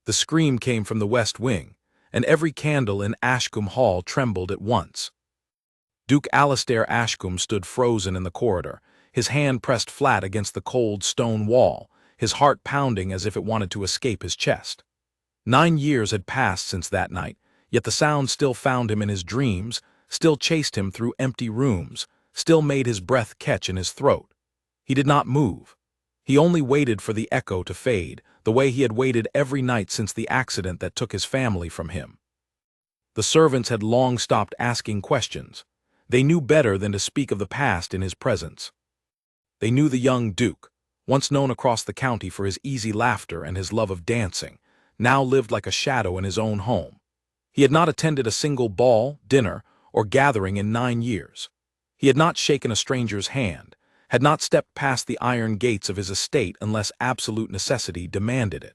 The scream came from the west wing, and every candle in Ashcombe Hall trembled at once. Duke Alastair Ashcombe stood frozen in the corridor, his hand pressed flat against the cold stone wall, his heart pounding as if it wanted to escape his chest. 9 years had passed since that night, yet the sound still found him in his dreams, still chased him through empty rooms, still made his breath catch in his throat. He did not move. He only waited for the echo to fade, the way he had waited every night since the accident that took his family from him. The servants had long stopped asking questions. They knew better than to speak of the past in his presence. They knew the young Duke, once known across the county for his easy laughter and his love of dancing, now lived like a shadow in his own home. He had not attended a single ball, dinner, or gathering in 9 years. He had not shaken a stranger's hand, had not stepped past the iron gates of his estate unless absolute necessity demanded it.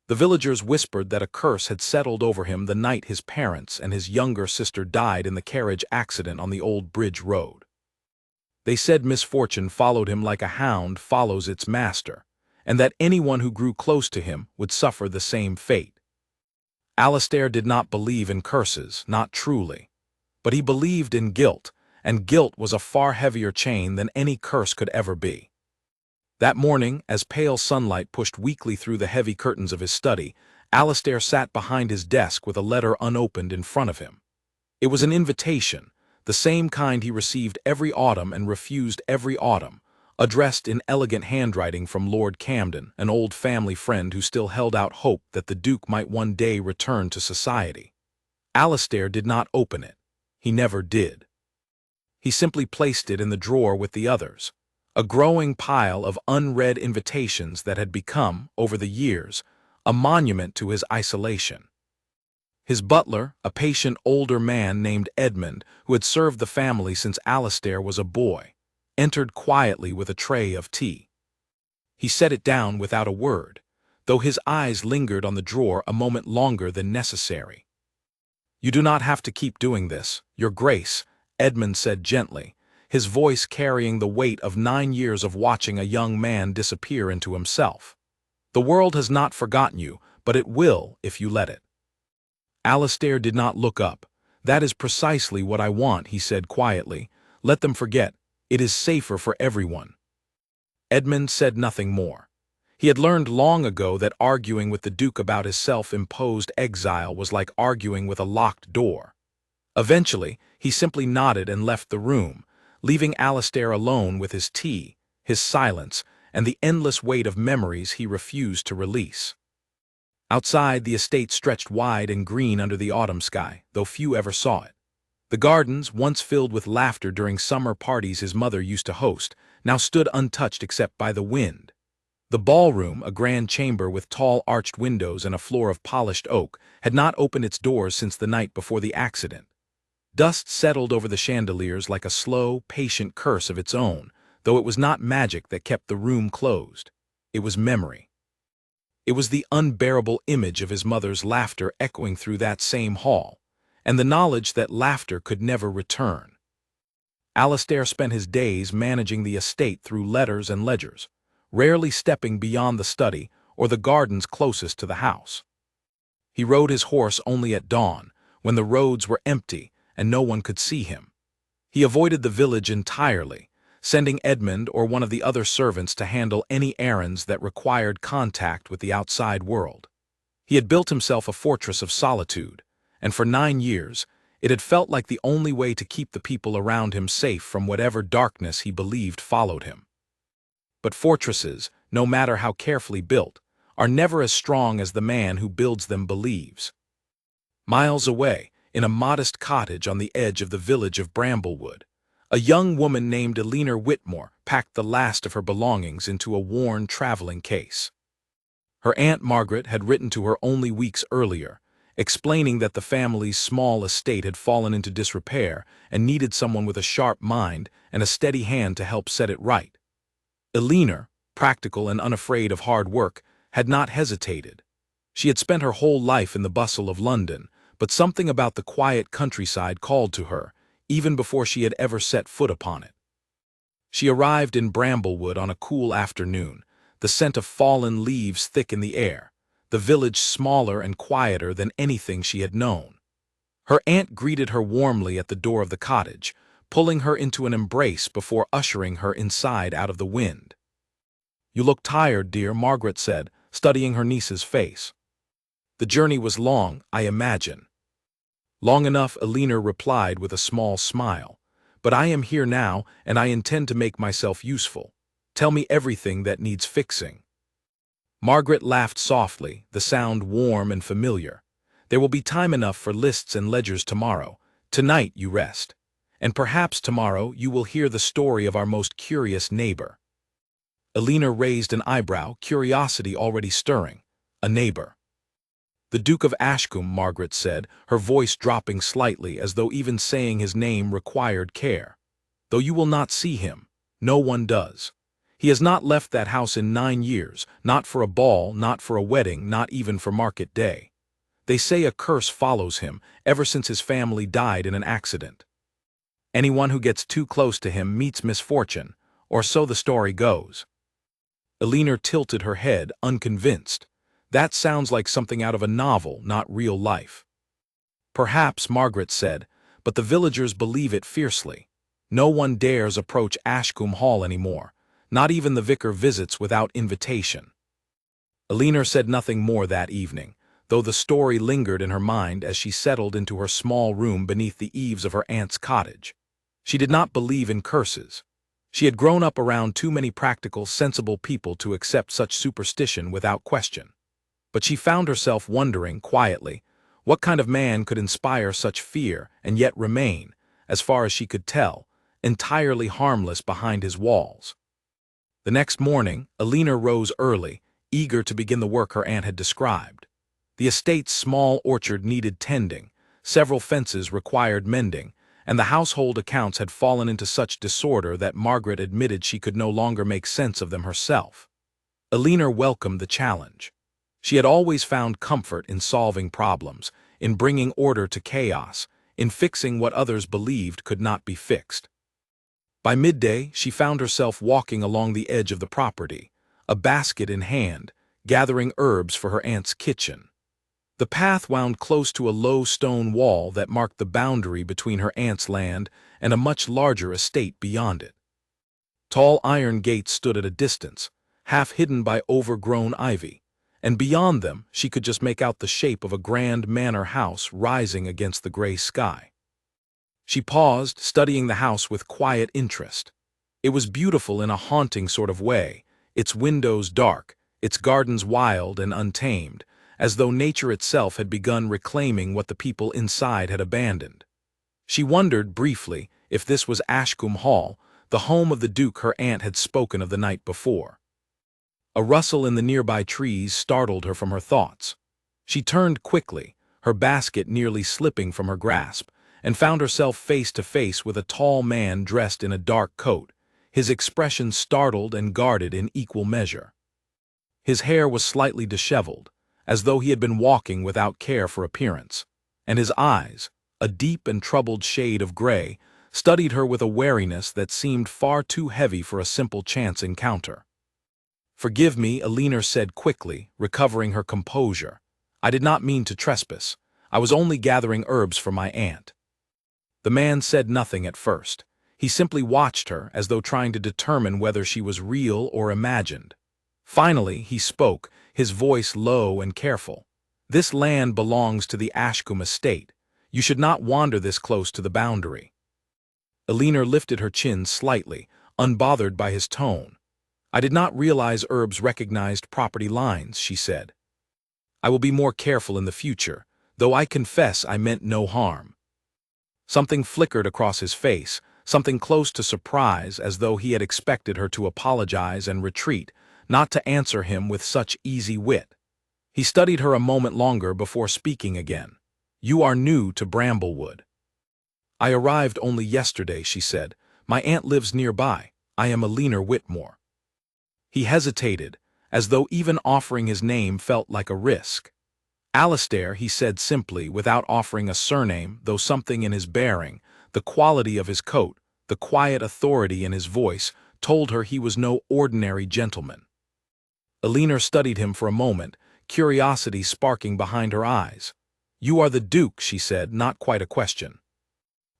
The villagers whispered that a curse had settled over him the night his parents and his younger sister died in the carriage accident on the old bridge road. They said misfortune followed him like a hound follows its master, and that anyone who grew close to him would suffer the same fate. Alastair did not believe in curses, not truly. But he believed in guilt, and guilt was a far heavier chain than any curse could ever be. That morning, as pale sunlight pushed weakly through the heavy curtains of his study, Alastair sat behind his desk with a letter unopened in front of him. It was an invitation, the same kind he received every autumn and refused every autumn, addressed in elegant handwriting from Lord Camden, an old family friend who still held out hope that the Duke might one day return to society. Alastair did not open it. He never did. He simply placed it in the drawer with the others, a growing pile of unread invitations that had become, over the years, a monument to his isolation. His butler, a patient older man named Edmund, who had served the family since Alastair was a boy, entered quietly with a tray of tea. He set it down without a word, though his eyes lingered on the drawer a moment longer than necessary. "You do not have to keep doing this, Your Grace," Edmund said gently, his voice carrying the weight of 9 years of watching a young man disappear into himself. "The world has not forgotten you, but it will if you let it." Alastair did not look up. "That is precisely what I want," he said quietly. "Let them forget. It is safer for everyone." Edmund said nothing more. He had learned long ago that arguing with the Duke about his self-imposed exile was like arguing with a locked door. Eventually, he simply nodded and left the room, leaving Alastair alone with his tea, his silence, and the endless weight of memories he refused to release. Outside, the estate stretched wide and green under the autumn sky, though few ever saw it. The gardens, once filled with laughter during summer parties his mother used to host, now stood untouched except by the wind. The ballroom, a grand chamber with tall arched windows and a floor of polished oak, had not opened its doors since the night before the accident. Dust settled over the chandeliers like a slow, patient curse of its own, though it was not magic that kept the room closed. It was memory. It was the unbearable image of his mother's laughter echoing through that same hall, and the knowledge that laughter could never return. Alastair spent his days managing the estate through letters and ledgers, rarely stepping beyond the study or the gardens closest to the house. He rode his horse only at dawn, when the roads were empty and no one could see him. He avoided the village entirely, sending Edmund or one of the other servants to handle any errands that required contact with the outside world. He had built himself a fortress of solitude, and for 9 years, it had felt like the only way to keep the people around him safe from whatever darkness he believed followed him. But fortresses, no matter how carefully built, are never as strong as the man who builds them believes. Miles away, in a modest cottage on the edge of the village of Bramblewood, a young woman named Eleanor Whitmore packed the last of her belongings into a worn traveling case. Her Aunt Margaret had written to her only weeks earlier, explaining that the family's small estate had fallen into disrepair and needed someone with a sharp mind and a steady hand to help set it right. Eleanor, practical and unafraid of hard work, had not hesitated. She had spent her whole life in the bustle of London, but something about the quiet countryside called to her, even before she had ever set foot upon it. She arrived in Bramblewood on a cool afternoon, the scent of fallen leaves thick in the air, the village smaller and quieter than anything she had known. Her aunt greeted her warmly at the door of the cottage, pulling her into an embrace before ushering her inside out of the wind. "You look tired, dear," Margaret said, studying her niece's face. "The journey was long, I imagine." "Long enough," Alina replied with a small smile. "But I am here now, and I intend to make myself useful. Tell me everything that needs fixing." Margaret laughed softly, the sound warm and familiar. "There will be time enough for lists and ledgers tomorrow. Tonight you rest. And perhaps tomorrow you will hear the story of our most curious neighbor." Alina raised an eyebrow, curiosity already stirring. "A neighbor?" "The Duke of Ashcombe," Margaret said, her voice dropping slightly as though even saying his name required care. "Though you will not see him. No one does. He has not left that house in 9 years, not for a ball, not for a wedding, not even for market day. They say a curse follows him ever since his family died in an accident. Anyone who gets too close to him meets misfortune, or so the story goes." Alina tilted her head, unconvinced. "That sounds like something out of a novel, not real life." "Perhaps," Margaret said, "but the villagers believe it fiercely. No one dares approach Ashcombe Hall anymore. Not even the vicar visits without invitation." Alina said nothing more that evening, though the story lingered in her mind as she settled into her small room beneath the eaves of her aunt's cottage. She did not believe in curses. She had grown up around too many practical, sensible people to accept such superstition without question. But she found herself wondering, quietly, what kind of man could inspire such fear and yet remain, as far as she could tell, entirely harmless behind his walls. The next morning, Alina rose early, eager to begin the work her aunt had described. The estate's small orchard needed tending, several fences required mending, and the household accounts had fallen into such disorder that Margaret admitted she could no longer make sense of them herself. Alina welcomed the challenge. She had always found comfort in solving problems, in bringing order to chaos, in fixing what others believed could not be fixed. By midday, she found herself walking along the edge of the property, a basket in hand, gathering herbs for her aunt's kitchen. The path wound close to a low stone wall that marked the boundary between her aunt's land and a much larger estate beyond it. Tall iron gates stood at a distance, half hidden by overgrown ivy, and beyond them she could just make out the shape of a grand manor house rising against the gray sky. She paused, studying the house with quiet interest. It was beautiful in a haunting sort of way, its windows dark, its gardens wild and untamed, as though nature itself had begun reclaiming what the people inside had abandoned. She wondered, briefly, if this was Ashcombe Hall, the home of the Duke her aunt had spoken of the night before. A rustle in the nearby trees startled her from her thoughts. She turned quickly, her basket nearly slipping from her grasp, and found herself face to face with a tall man dressed in a dark coat, his expression startled and guarded in equal measure. His hair was slightly disheveled, as though he had been walking without care for appearance, and his eyes, a deep and troubled shade of gray, studied her with a wariness that seemed far too heavy for a simple chance encounter. "Forgive me," Alina said quickly, recovering her composure. "I did not mean to trespass. I was only gathering herbs for my aunt." The man said nothing at first. He simply watched her as though trying to determine whether she was real or imagined. Finally, he spoke, his voice low and careful. "This land belongs to the Ashcombe estate. You should not wander this close to the boundary." Alina lifted her chin slightly, unbothered by his tone. "I did not realize herbs recognized property lines," she said. "I will be more careful in the future, though I confess I meant no harm." Something flickered across his face, something close to surprise, as though he had expected her to apologize and retreat, not to answer him with such easy wit. He studied her a moment longer before speaking again. "You are new to Bramblewood." "I arrived only yesterday," she said. "My aunt lives nearby. I am Alina Whitmore." He hesitated, as though even offering his name felt like a risk. "Alastair," he said simply, without offering a surname, though something in his bearing, the quality of his coat, the quiet authority in his voice, told her he was no ordinary gentleman. Alina studied him for a moment, curiosity sparking behind her eyes. "You are the Duke," she said, not quite a question.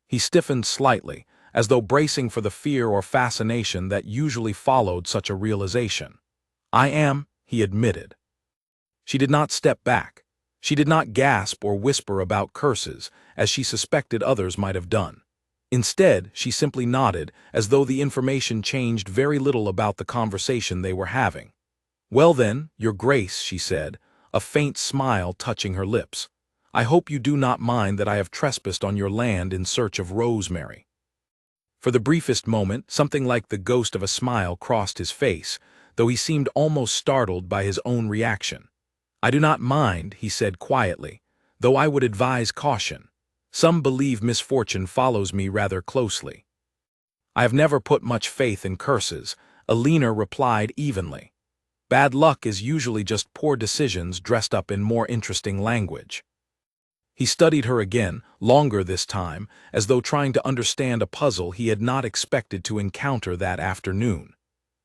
He stiffened slightly, as though bracing for the fear or fascination that usually followed such a realization. "I am," he admitted. She did not step back. She did not gasp or whisper about curses, as she suspected others might have done. Instead, she simply nodded, as though the information changed very little about the conversation they were having. "Well then, Your Grace," she said, a faint smile touching her lips, "I hope you do not mind that I have trespassed on your land in search of Rosemary." For the briefest moment, something like the ghost of a smile crossed his face, though he seemed almost startled by his own reaction. "I do not mind," he said quietly, "though I would advise caution. Some believe misfortune follows me rather closely." "I have never put much faith in curses," Alina replied evenly. "Bad luck is usually just poor decisions dressed up in more interesting language." He studied her again, longer this time, as though trying to understand a puzzle he had not expected to encounter that afternoon.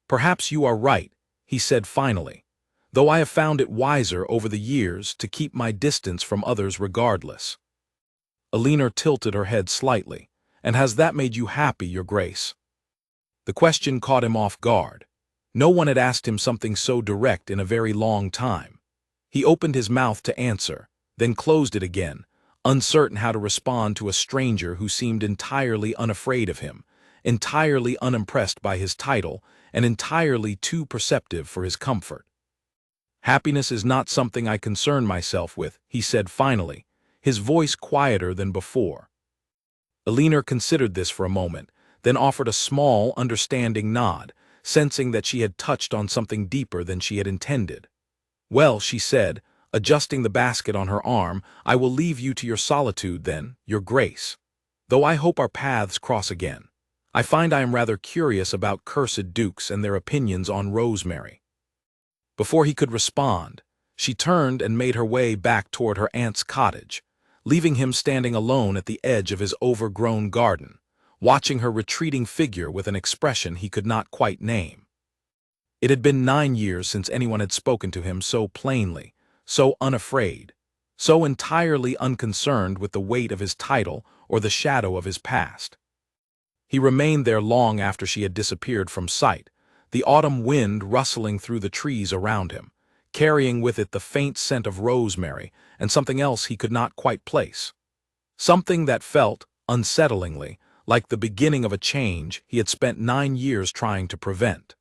"Perhaps you are right," he said finally, "though I have found it wiser over the years to keep my distance from others regardless." Alina tilted her head slightly. "And has that made you happy, Your Grace?" The question caught him off guard. No one had asked him something so direct in a very long time. He opened his mouth to answer, then closed it again, uncertain how to respond to a stranger who seemed entirely unafraid of him, entirely unimpressed by his title, and entirely too perceptive for his comfort. "Happiness is not something I concern myself with," he said finally, his voice quieter than before. Alina considered this for a moment, then offered a small, understanding nod, sensing that she had touched on something deeper than she had intended. "Well," she said, adjusting the basket on her arm, "I will leave you to your solitude then, Your Grace. Though I hope our paths cross again. I find I am rather curious about cursed dukes and their opinions on Rosemary." Before he could respond, she turned and made her way back toward her aunt's cottage, leaving him standing alone at the edge of his overgrown garden, watching her retreating figure with an expression he could not quite name. It had been 9 years since anyone had spoken to him so plainly, so unafraid, so entirely unconcerned with the weight of his title or the shadow of his past. He remained there long after she had disappeared from sight, the autumn wind rustling through the trees around him, carrying with it the faint scent of rosemary and something else he could not quite place. Something that felt, unsettlingly, like the beginning of a change he had spent 9 years trying to prevent.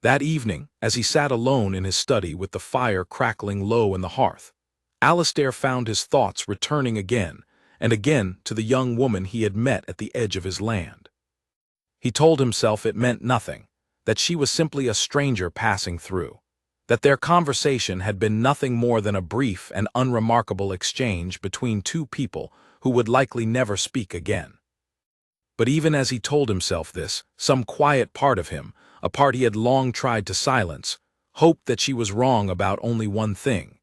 That evening, as he sat alone in his study with the fire crackling low in the hearth, Alistair found his thoughts returning again and again to the young woman he had met at the edge of his land. He told himself it meant nothing, that she was simply a stranger passing through, that their conversation had been nothing more than a brief and unremarkable exchange between two people who would likely never speak again. But even as he told himself this, some quiet part of him, a part he had long tried to silence, hoped that she was wrong about only one thing.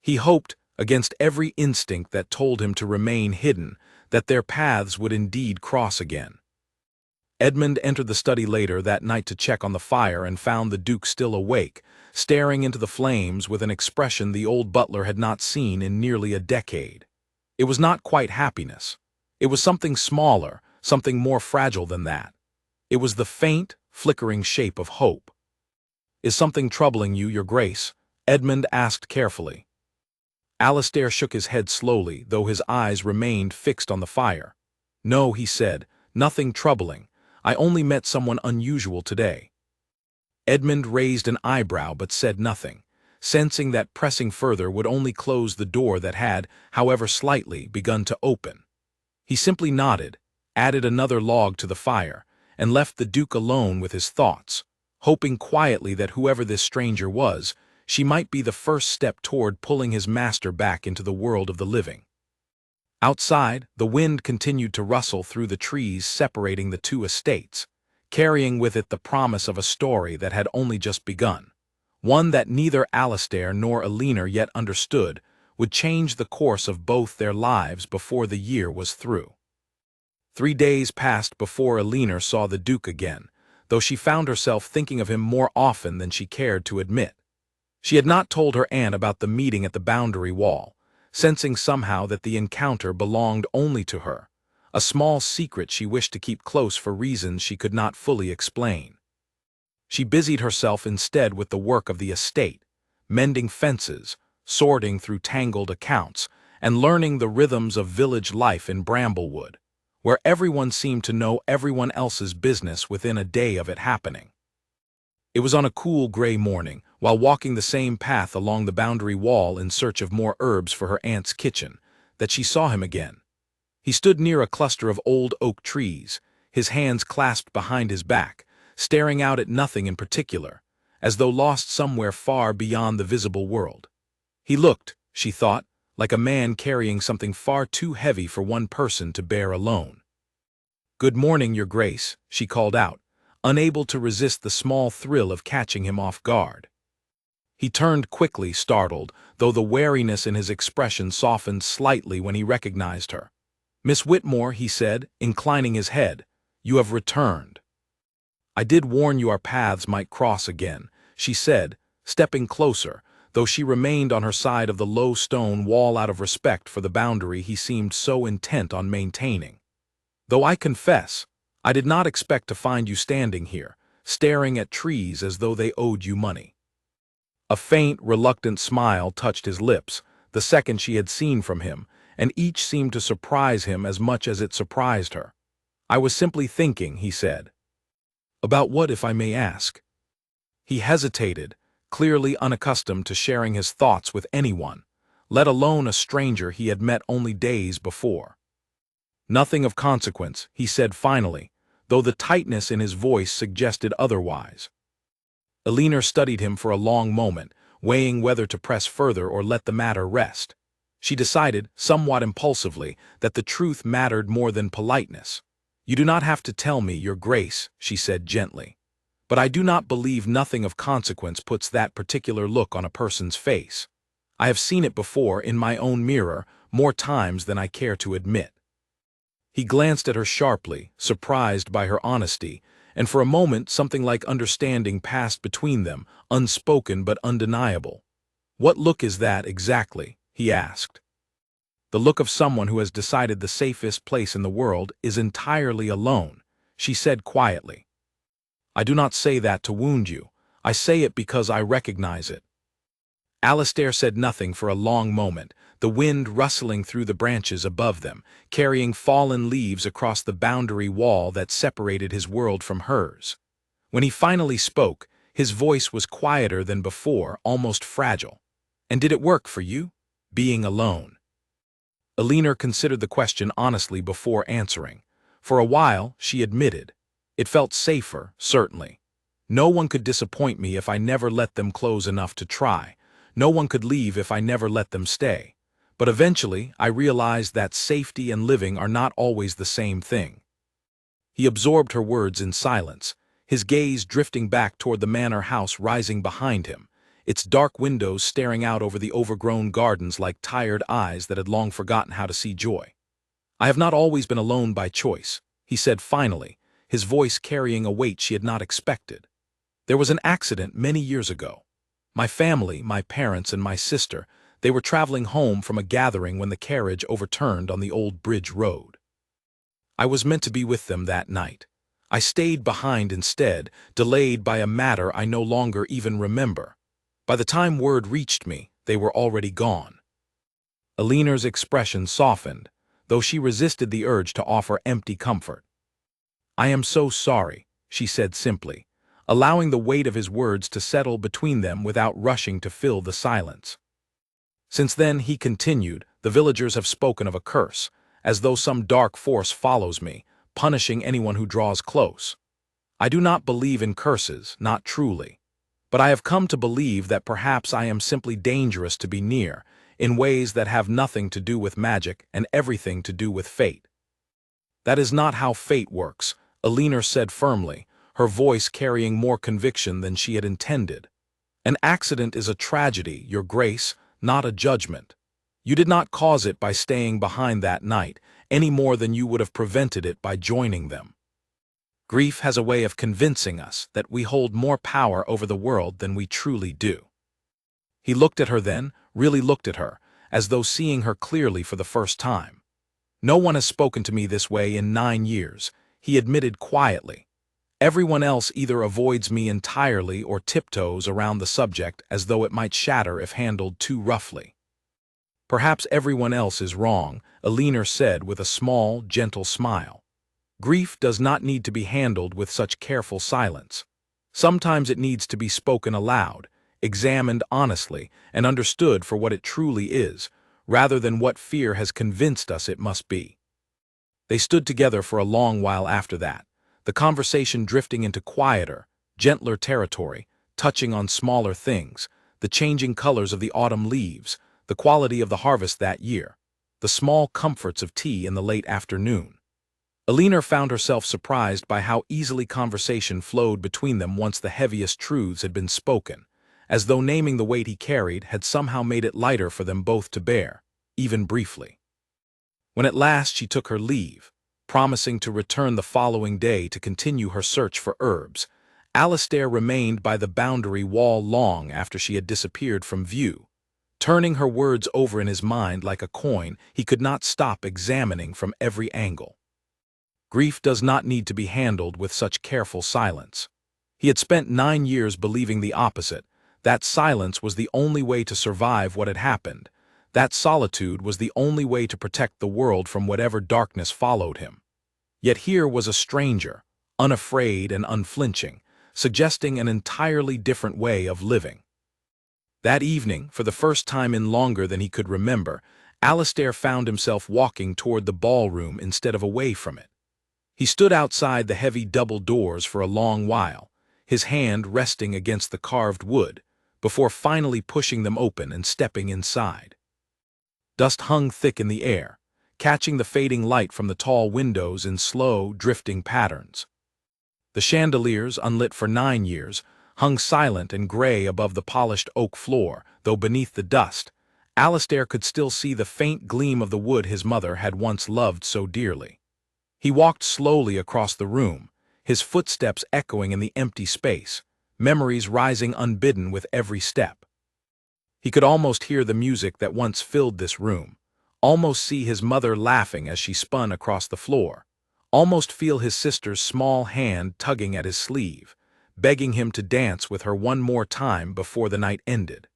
He hoped, against every instinct that told him to remain hidden, that their paths would indeed cross again. Edmund entered the study later that night to check on the fire and found the Duke still awake, staring into the flames with an expression the old butler had not seen in nearly a decade. It was not quite happiness. It was something smaller, something more fragile than that. It was the faint, flickering shape of hope. "Is something troubling you, Your Grace?" Edmund asked carefully. Alistair shook his head slowly, though his eyes remained fixed on the fire. "No," he said, "nothing troubling. I only met someone unusual today." Edmund raised an eyebrow but said nothing, sensing that pressing further would only close the door that had, however slightly, begun to open. He simply nodded, added another log to the fire, and left the Duke alone with his thoughts, hoping quietly that whoever this stranger was, she might be the first step toward pulling his master back into the world of the living. Outside, the wind continued to rustle through the trees separating the two estates, carrying with it the promise of a story that had only just begun, one that neither Alistair nor Alina yet understood would change the course of both their lives before the year was through. 3 days passed before Alina saw the Duke again, though she found herself thinking of him more often than she cared to admit. She had not told her aunt about the meeting at the boundary wall, sensing somehow that the encounter belonged only to her, a small secret she wished to keep close for reasons she could not fully explain. She busied herself instead with the work of the estate, mending fences, sorting through tangled accounts, and learning the rhythms of village life in Bramblewood, where everyone seemed to know everyone else's business within a day of it happening. It was on a cool gray morning, while walking the same path along the boundary wall in search of more herbs for her aunt's kitchen, that she saw him again. He stood near a cluster of old oak trees, his hands clasped behind his back, staring out at nothing in particular, as though lost somewhere far beyond the visible world. He looked, she thought, like a man carrying something far too heavy for one person to bear alone. "Good morning, Your Grace," she called out, unable to resist the small thrill of catching him off guard. He turned quickly, startled, though the wariness in his expression softened slightly when he recognized her. "Miss Whitmore," he said, inclining his head, "you have returned." "I did warn you our paths might cross again," she said, stepping closer, though she remained on her side of the low stone wall out of respect for the boundary he seemed so intent on maintaining. "Though I confess, I did not expect to find you standing here, staring at trees as though they owed you money." A faint, reluctant smile touched his lips, the second she had seen from him, and each seemed to surprise him as much as it surprised her. "I was simply thinking," he said. "About what, if I may ask?" He hesitated, clearly unaccustomed to sharing his thoughts with anyone, let alone a stranger he had met only days before. "Nothing of consequence," he said finally, though the tightness in his voice suggested otherwise. Elinor studied him for a long moment, weighing whether to press further or let the matter rest. She decided, somewhat impulsively, that the truth mattered more than politeness. "You do not have to tell me, Your Grace," she said gently. "But I do not believe nothing of consequence puts that particular look on a person's face. I have seen it before in my own mirror more times than I care to admit." He glanced at her sharply, surprised by her honesty, and for a moment something like understanding passed between them, unspoken but undeniable. "What look is that, exactly?" he asked. "The look of someone who has decided the safest place in the world is entirely alone," she said quietly. "I do not say that to wound you. I say it because I recognize it." Alastair said nothing for a long moment, the wind rustling through the branches above them, carrying fallen leaves across the boundary wall that separated his world from hers. When he finally spoke, his voice was quieter than before, almost fragile. "And did it work for you, being alone?" Elinor considered the question honestly before answering. For a while, she admitted, "It felt safer, certainly. No one could disappoint me if I never let them close enough to try. No one could leave if I never let them stay. But eventually, I realized that safety and living are not always the same thing." He absorbed her words in silence, his gaze drifting back toward the manor house rising behind him, its dark windows staring out over the overgrown gardens like tired eyes that had long forgotten how to see joy. "I have not always been alone by choice," he said finally, his voice carrying a weight she had not expected. "There was an accident many years ago. My family, my parents, and my sister, they were traveling home from a gathering when the carriage overturned on the old bridge road. I was meant to be with them that night. I stayed behind instead, delayed by a matter I no longer even remember. By the time word reached me, they were already gone." Elinor's expression softened, though she resisted the urge to offer empty comfort. "I am so sorry," she said simply, allowing the weight of his words to settle between them without rushing to fill the silence. "Since then," he continued, "the villagers have spoken of a curse, as though some dark force follows me, punishing anyone who draws close. I do not believe in curses, not truly. But I have come to believe that perhaps I am simply dangerous to be near, in ways that have nothing to do with magic and everything to do with fate." "That is not how fate works," Elinor said firmly, her voice carrying more conviction than she had intended. "An accident is a tragedy, Your Grace, not a judgment. You did not cause it by staying behind that night, any more than you would have prevented it by joining them. Grief has a way of convincing us that we hold more power over the world than we truly do." He looked at her then, really looked at her, as though seeing her clearly for the first time. "No one has spoken to me this way in 9 years," he admitted quietly. "Everyone else either avoids me entirely or tiptoes around the subject as though it might shatter if handled too roughly." "Perhaps everyone else is wrong," Elinor said with a small, gentle smile. "Grief does not need to be handled with such careful silence. Sometimes it needs to be spoken aloud, examined honestly, and understood for what it truly is, rather than what fear has convinced us it must be." They stood together for a long while after that, the conversation drifting into quieter, gentler territory, touching on smaller things, the changing colors of the autumn leaves, the quality of the harvest that year, the small comforts of tea in the late afternoon. Elinor found herself surprised by how easily conversation flowed between them once the heaviest truths had been spoken, as though naming the weight he carried had somehow made it lighter for them both to bear, even briefly. When at last she took her leave, promising to return the following day to continue her search for herbs, Alastair remained by the boundary wall long after she had disappeared from view. Turning her words over in his mind like a coin, he could not stop examining from every angle. Grief does not need to be handled with such careful silence. He had spent 9 years believing the opposite, that silence was the only way to survive what had happened, that solitude was the only way to protect the world from whatever darkness followed him. Yet here was a stranger, unafraid and unflinching, suggesting an entirely different way of living. That evening, for the first time in longer than he could remember, Alastair found himself walking toward the ballroom instead of away from it. He stood outside the heavy double doors for a long while, his hand resting against the carved wood, before finally pushing them open and stepping inside. Dust hung thick in the air, catching the fading light from the tall windows in slow, drifting patterns. The chandeliers, unlit for 9 years, hung silent and gray above the polished oak floor, though beneath the dust, Alastair could still see the faint gleam of the wood his mother had once loved so dearly. He walked slowly across the room, his footsteps echoing in the empty space, memories rising unbidden with every step. He could almost hear the music that once filled this room, almost see his mother laughing as she spun across the floor, almost feel his sister's small hand tugging at his sleeve, begging him to dance with her one more time before the night ended.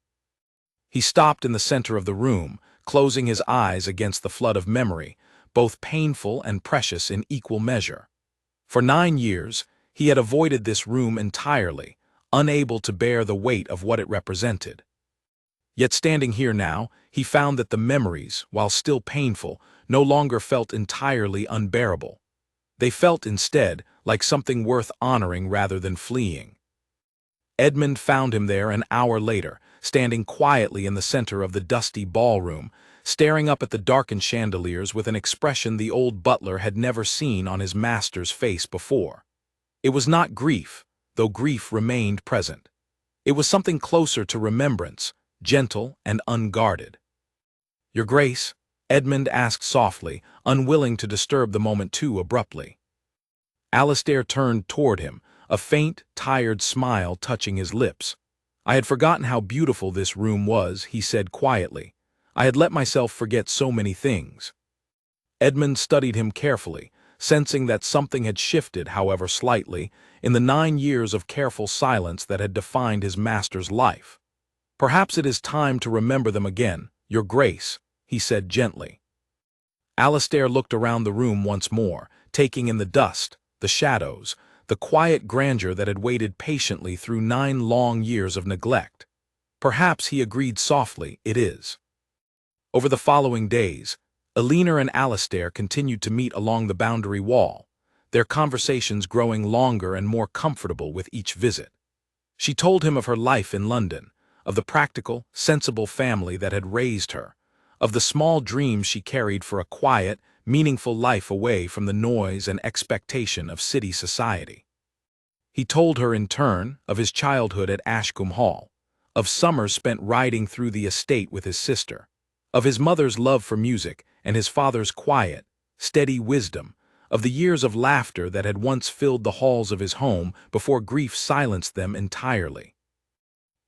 He stopped in the center of the room, closing his eyes against the flood of memory, both painful and precious in equal measure. For 9 years, he had avoided this room entirely, unable to bear the weight of what it represented. Yet standing here now, he found that the memories, while still painful, no longer felt entirely unbearable. They felt instead like something worth honoring rather than fleeing. Edmund found him there an hour later, standing quietly in the center of the dusty ballroom, staring up at the darkened chandeliers with an expression the old butler had never seen on his master's face before. It was not grief, though grief remained present. It was something closer to remembrance, gentle and unguarded. "Your Grace?" Edmund asked softly, unwilling to disturb the moment too abruptly. Alastair turned toward him, a faint, tired smile touching his lips. "I had forgotten how beautiful this room was," he said quietly. "I had let myself forget so many things." Edmund studied him carefully, sensing that something had shifted, however slightly, in the 9 years of careful silence that had defined his master's life. "Perhaps it is time to remember them again, Your Grace," he said gently. Alastair looked around the room once more, taking in the dust, the shadows, the quiet grandeur that had waited patiently through 9 long years of neglect. "Perhaps," he agreed softly, "it is." Over the following days, Elinor and Alastair continued to meet along the boundary wall, their conversations growing longer and more comfortable with each visit. She told him of her life in London, of the practical, sensible family that had raised her, of the small dreams she carried for a quiet, meaningful life away from the noise and expectation of city society. He told her in turn of his childhood at Ashcombe Hall, of summers spent riding through the estate with his sister, of his mother's love for music and his father's quiet, steady wisdom, of the years of laughter that had once filled the halls of his home before grief silenced them entirely.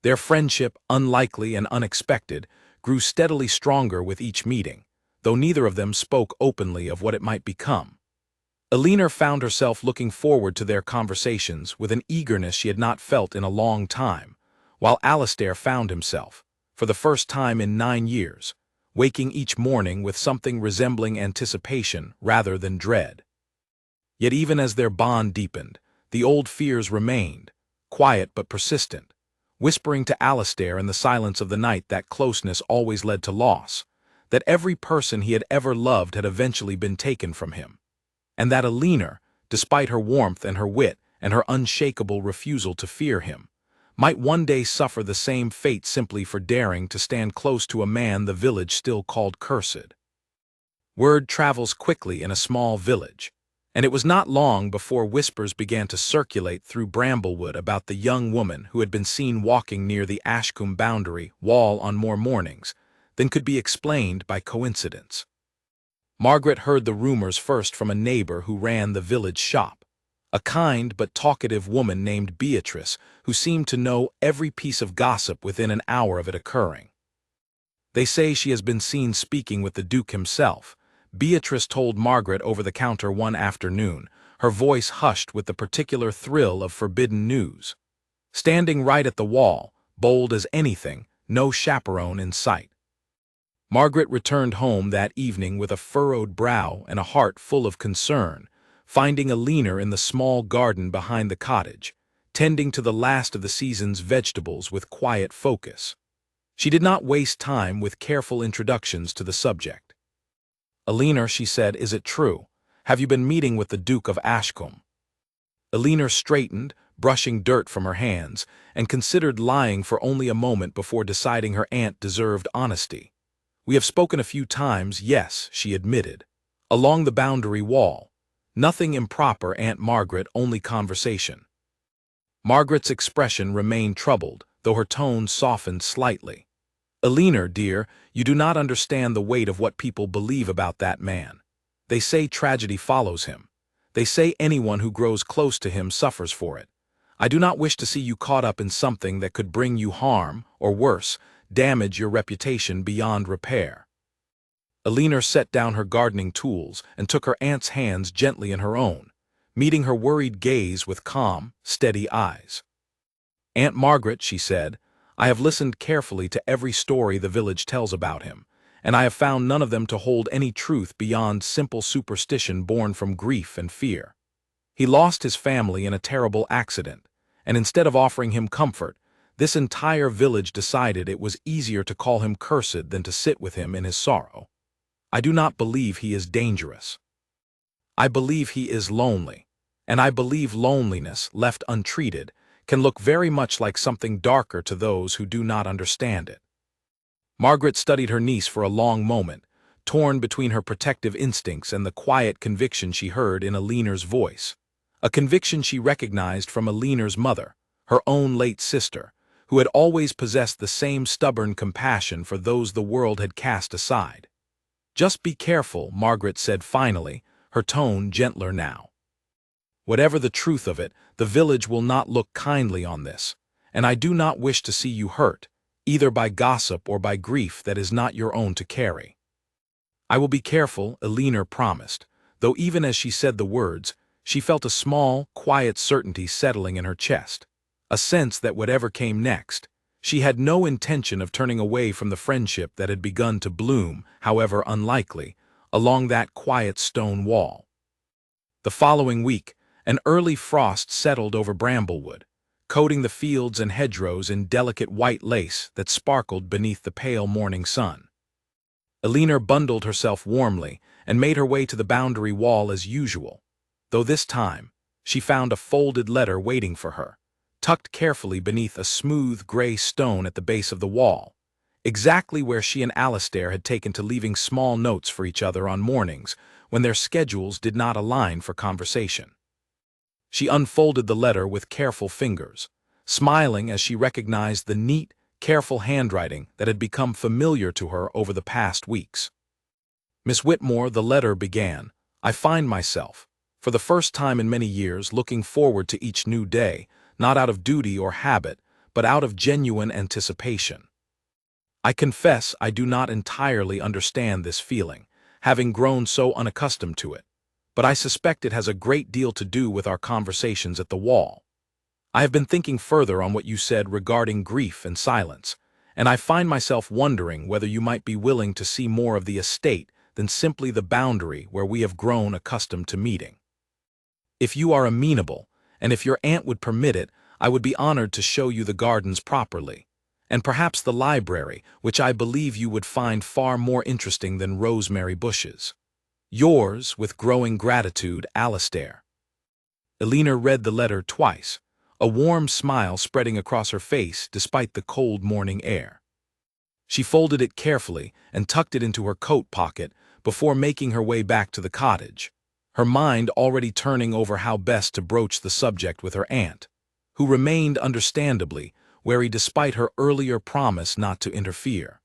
Their friendship, unlikely and unexpected, grew steadily stronger with each meeting, though neither of them spoke openly of what it might become. Elinor found herself looking forward to their conversations with an eagerness she had not felt in a long time, while Alistair found himself, for the first time in 9 years, waking each morning with something resembling anticipation rather than dread. Yet even as their bond deepened, the old fears remained, quiet but persistent, whispering to Alistair in the silence of the night that closeness always led to loss, that every person he had ever loved had eventually been taken from him, and that Elinor, despite her warmth and her wit and her unshakable refusal to fear him, might one day suffer the same fate simply for daring to stand close to a man the village still called cursed. Word travels quickly in a small village, and it was not long before whispers began to circulate through Bramblewood about the young woman who had been seen walking near the Ashcombe boundary wall on more mornings than could be explained by coincidence. Margaret heard the rumors first from a neighbor who ran the village shop, a kind but talkative woman named Beatrice who seemed to know every piece of gossip within an hour of it occurring. "They say she has been seen speaking with the Duke himself," Beatrice told Margaret over the counter one afternoon, her voice hushed with the particular thrill of forbidden news. "Standing right at the wall, bold as anything, no chaperone in sight." Margaret returned home that evening with a furrowed brow and a heart full of concern, finding Elinor in the small garden behind the cottage, tending to the last of the season's vegetables with quiet focus. She did not waste time with careful introductions to the subject. "Elinor," she said, "is it true? Have you been meeting with the Duke of Ashcombe?" Elinor straightened, brushing dirt from her hands, and considered lying for only a moment before deciding her aunt deserved honesty. "We have spoken a few times, yes," she admitted. "Along the boundary wall. Nothing improper, Aunt Margaret, only conversation." Margaret's expression remained troubled, though her tone softened slightly. "Elinor, dear, you do not understand the weight of what people believe about that man. They say tragedy follows him. They say anyone who grows close to him suffers for it. I do not wish to see you caught up in something that could bring you harm, or worse, damage your reputation beyond repair." Elinor set down her gardening tools and took her aunt's hands gently in her own, meeting her worried gaze with calm, steady eyes. "Aunt Margaret," she said, "I have listened carefully to every story the village tells about him, and I have found none of them to hold any truth beyond simple superstition born from grief and fear. He lost his family in a terrible accident, and instead of offering him comfort, this entire village decided it was easier to call him cursed than to sit with him in his sorrow. I do not believe he is dangerous. I believe he is lonely, and I believe loneliness, left untreated, can look very much like something darker to those who do not understand it." Margaret studied her niece for a long moment, torn between her protective instincts and the quiet conviction she heard in Elinor's voice, a conviction she recognized from Elinor's mother, her own late sister, who had always possessed the same stubborn compassion for those the world had cast aside. "Just be careful," Margaret said finally, her tone gentler now. "Whatever the truth of it, the village will not look kindly on this, and I do not wish to see you hurt, either by gossip or by grief that is not your own to carry." "I will be careful," Elinor promised, though even as she said the words, she felt a small, quiet certainty settling in her chest, a sense that whatever came next, she had no intention of turning away from the friendship that had begun to bloom, however unlikely, along that quiet stone wall. The following week, an early frost settled over Bramblewood, coating the fields and hedgerows in delicate white lace that sparkled beneath the pale morning sun. Elinor bundled herself warmly and made her way to the boundary wall as usual, though this time she found a folded letter waiting for her, tucked carefully beneath a smooth gray stone at the base of the wall, exactly where she and Alistair had taken to leaving small notes for each other on mornings when their schedules did not align for conversation. She unfolded the letter with careful fingers, smiling as she recognized the neat, careful handwriting that had become familiar to her over the past weeks. "Miss Whitmore," the letter began, "I find myself, for the first time in many years, looking forward to each new day, not out of duty or habit, but out of genuine anticipation. I confess I do not entirely understand this feeling, having grown so unaccustomed to it, but I suspect it has a great deal to do with our conversations at the wall. I have been thinking further on what you said regarding grief and silence, and I find myself wondering whether you might be willing to see more of the estate than simply the boundary where we have grown accustomed to meeting. If you are amenable, and if your aunt would permit it, I would be honored to show you the gardens properly, and perhaps the library, which I believe you would find far more interesting than rosemary bushes. Yours, with growing gratitude, Alastair. Elena read the letter twice, a warm smile spreading across her face despite the cold morning air. She folded it carefully and tucked it into her coat pocket before making her way back to the cottage, her mind already turning over how best to broach the subject with her aunt, who remained understandably wary despite her earlier promise not to interfere.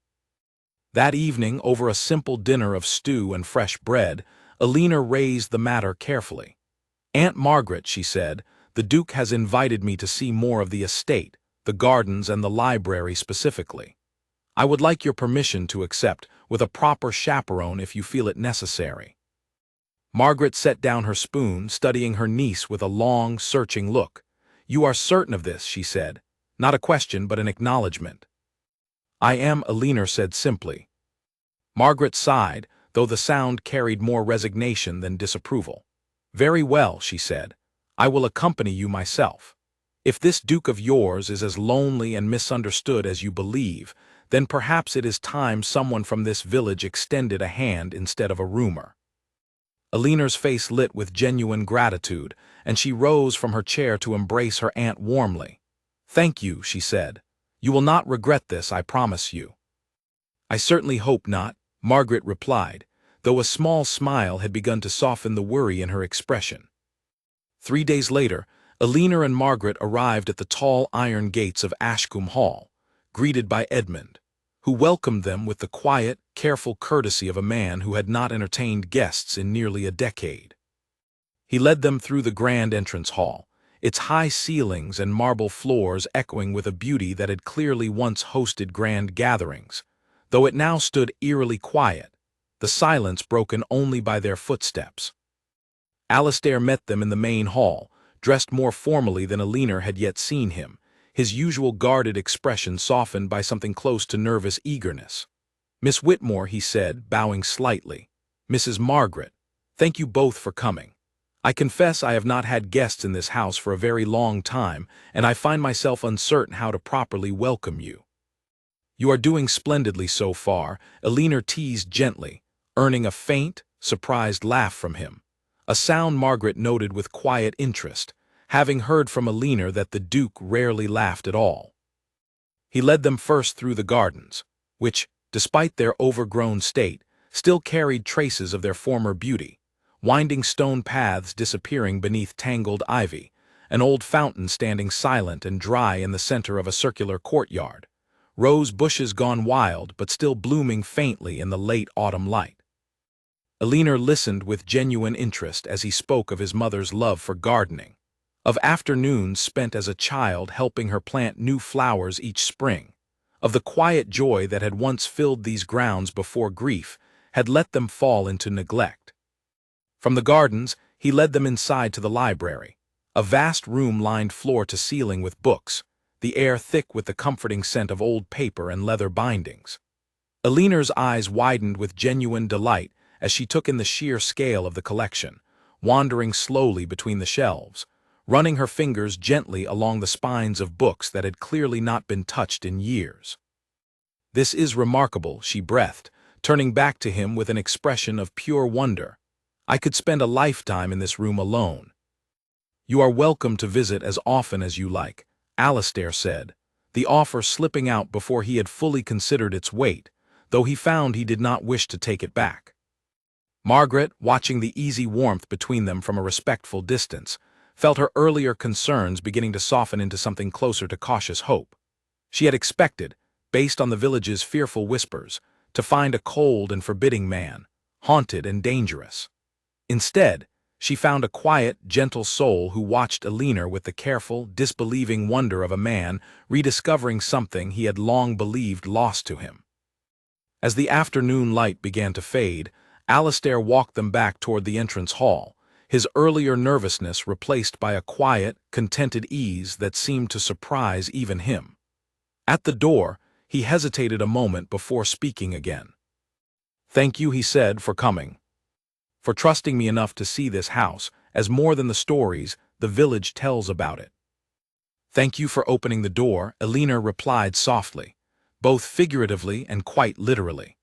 That evening, over a simple dinner of stew and fresh bread, Elena raised the matter carefully. "Aunt Margaret," she said, "the Duke has invited me to see more of the estate, the gardens and the library specifically. I would like your permission to accept, with a proper chaperone if you feel it necessary." Margaret set down her spoon, studying her niece with a long, searching look. "You are certain of this," she said. "Not a question, but an acknowledgement." "I am," Elena said simply. Margaret sighed, though the sound carried more resignation than disapproval. "Very well," she said. "I will accompany you myself. If this Duke of yours is as lonely and misunderstood as you believe, then perhaps it is time someone from this village extended a hand instead of a rumor." Elena's face lit with genuine gratitude, and she rose from her chair to embrace her aunt warmly. "Thank you," she said. "You will not regret this, I promise you." "I certainly hope not," Margaret replied, though a small smile had begun to soften the worry in her expression. 3 days later, Elena and Margaret arrived at the tall iron gates of Ashcombe Hall, greeted by Edmund, who welcomed them with the quiet, careful courtesy of a man who had not entertained guests in nearly a decade. He led them through the grand entrance hall, its high ceilings and marble floors echoing with a beauty that had clearly once hosted grand gatherings, though it now stood eerily quiet, the silence broken only by their footsteps. Alastair met them in the main hall, dressed more formally than Elena had yet seen him, his usual guarded expression softened by something close to nervous eagerness. "Miss Whitmore," he said, bowing slightly. "Mrs. Margaret, thank you both for coming. I confess I have not had guests in this house for a very long time, and I find myself uncertain how to properly welcome you." "You are doing splendidly so far," Elena teased gently, earning a faint, surprised laugh from him, a sound Margaret noted with quiet interest, having heard from Elena that the Duke rarely laughed at all. He led them first through the gardens, which, despite their overgrown state, still carried traces of their former beauty, winding stone paths disappearing beneath tangled ivy, an old fountain standing silent and dry in the center of a circular courtyard, rose bushes gone wild but still blooming faintly in the late autumn light. Elena listened with genuine interest as he spoke of his mother's love for gardening, of afternoons spent as a child helping her plant new flowers each spring, of the quiet joy that had once filled these grounds before grief had let them fall into neglect. From the gardens, he led them inside to the library, a vast room lined floor to ceiling with books, the air thick with the comforting scent of old paper and leather bindings. Elena's eyes widened with genuine delight as she took in the sheer scale of the collection, wandering slowly between the shelves, running her fingers gently along the spines of books that had clearly not been touched in years. "This is remarkable," she breathed, turning back to him with an expression of pure wonder. "I could spend a lifetime in this room alone." "You are welcome to visit as often as you like," Alastair said, the offer slipping out before he had fully considered its weight, though he found he did not wish to take it back. Margaret, watching the easy warmth between them from a respectful distance, felt her earlier concerns beginning to soften into something closer to cautious hope. She had expected, based on the village's fearful whispers, to find a cold and forbidding man, haunted and dangerous. Instead, She found a quiet, gentle soul who watched Elinor with the careful, disbelieving wonder of a man rediscovering something he had long believed lost to him. As the afternoon light began to fade, Alastair walked them back toward the entrance hall, his earlier nervousness replaced by a quiet, contented ease that seemed to surprise even him. At the door, he hesitated a moment before speaking again. "Thank you," he said, "for coming. For trusting me enough to see this house as more than the stories the village tells about it." "Thank you for opening the door," Elinor replied softly, both figuratively and quite literally.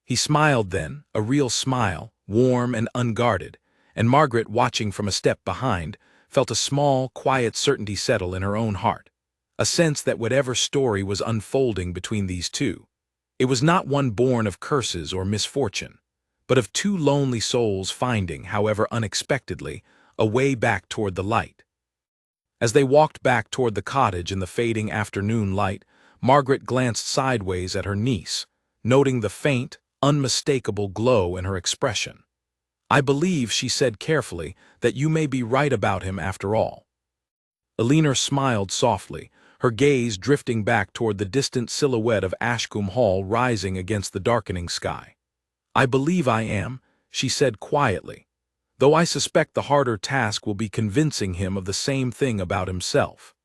He smiled then, a real smile, warm and unguarded, and Margaret, watching from a step behind, felt a small, quiet certainty settle in her own heart, a sense that whatever story was unfolding between these two, it was not one born of curses or misfortune, but of two lonely souls finding, however unexpectedly, a way back toward the light. As they walked back toward the cottage in the fading afternoon light, Margaret glanced sideways at her niece, noting the faint, unmistakable glow in her expression. "I believe," she said carefully, "that you may be right about him after all." Elinor smiled softly, her gaze drifting back toward the distant silhouette of Ashcombe Hall rising against the darkening sky. "I believe I am," she said quietly, "though I suspect the harder task will be convincing him of the same thing about himself."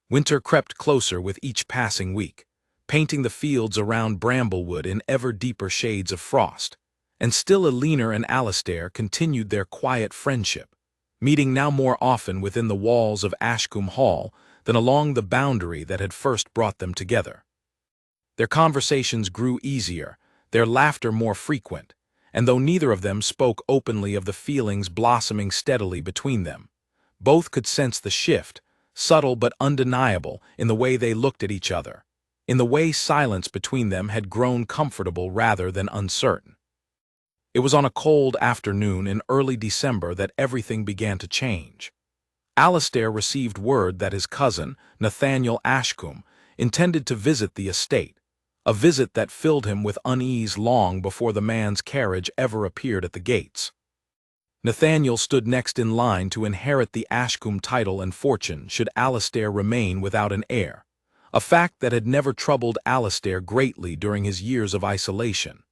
Winter crept closer with each passing week, painting the fields around Bramblewood in ever deeper shades of frost, and still Elinor and Alastair continued their quiet friendship, meeting now more often within the walls of Ashcombe Hall than along the boundary that had first brought them together. Their conversations grew easier, their laughter more frequent, and though neither of them spoke openly of the feelings blossoming steadily between them, both could sense the shift, subtle but undeniable, in the way they looked at each other, in the way silence between them had grown comfortable rather than uncertain. It was on a cold afternoon in early December that everything began to change. Alastair received word that his cousin, Nathaniel Ashcombe, intended to visit the estate, a visit that filled him with unease long before the man's carriage ever appeared at the gates. Nathaniel stood next in line to inherit the Ashcombe title and fortune should Alastair remain without an heir, a fact that had never troubled Alastair greatly during his years of isolation,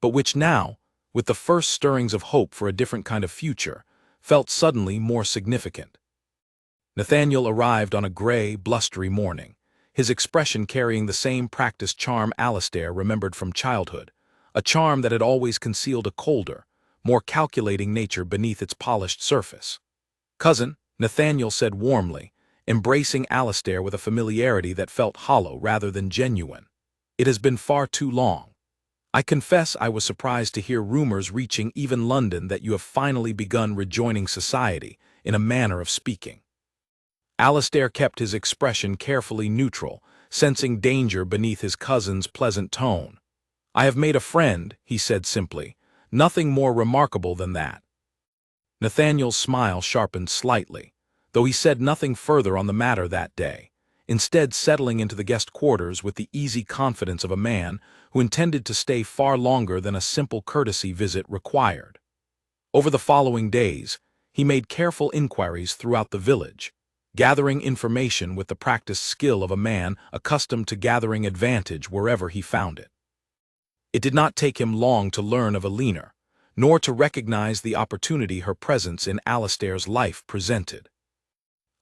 but which now, with the first stirrings of hope for a different kind of future, felt suddenly more significant. Nathaniel arrived on a gray, blustery morning, his expression carrying the same practiced charm Alastair remembered from childhood, a charm that had always concealed a colder, more calculating nature beneath its polished surface. "Cousin," Nathaniel said warmly, embracing Alastair with a familiarity that felt hollow rather than genuine. "It has been far too long. I confess I was surprised to hear rumors reaching even London that you have finally begun rejoining society, in a manner of speaking." Alastair kept his expression carefully neutral, sensing danger beneath his cousin's pleasant tone. "I have made a friend," he said simply, "nothing more remarkable than that." Nathaniel's smile sharpened slightly, though he said nothing further on the matter that day, instead settling into the guest quarters with the easy confidence of a man who intended to stay far longer than a simple courtesy visit required. Over the following days, he made careful inquiries throughout the village, gathering information with the practiced skill of a man accustomed to gathering advantage wherever he found it. It did not take him long to learn of Elinor, nor to recognize the opportunity her presence in Alastair's life presented.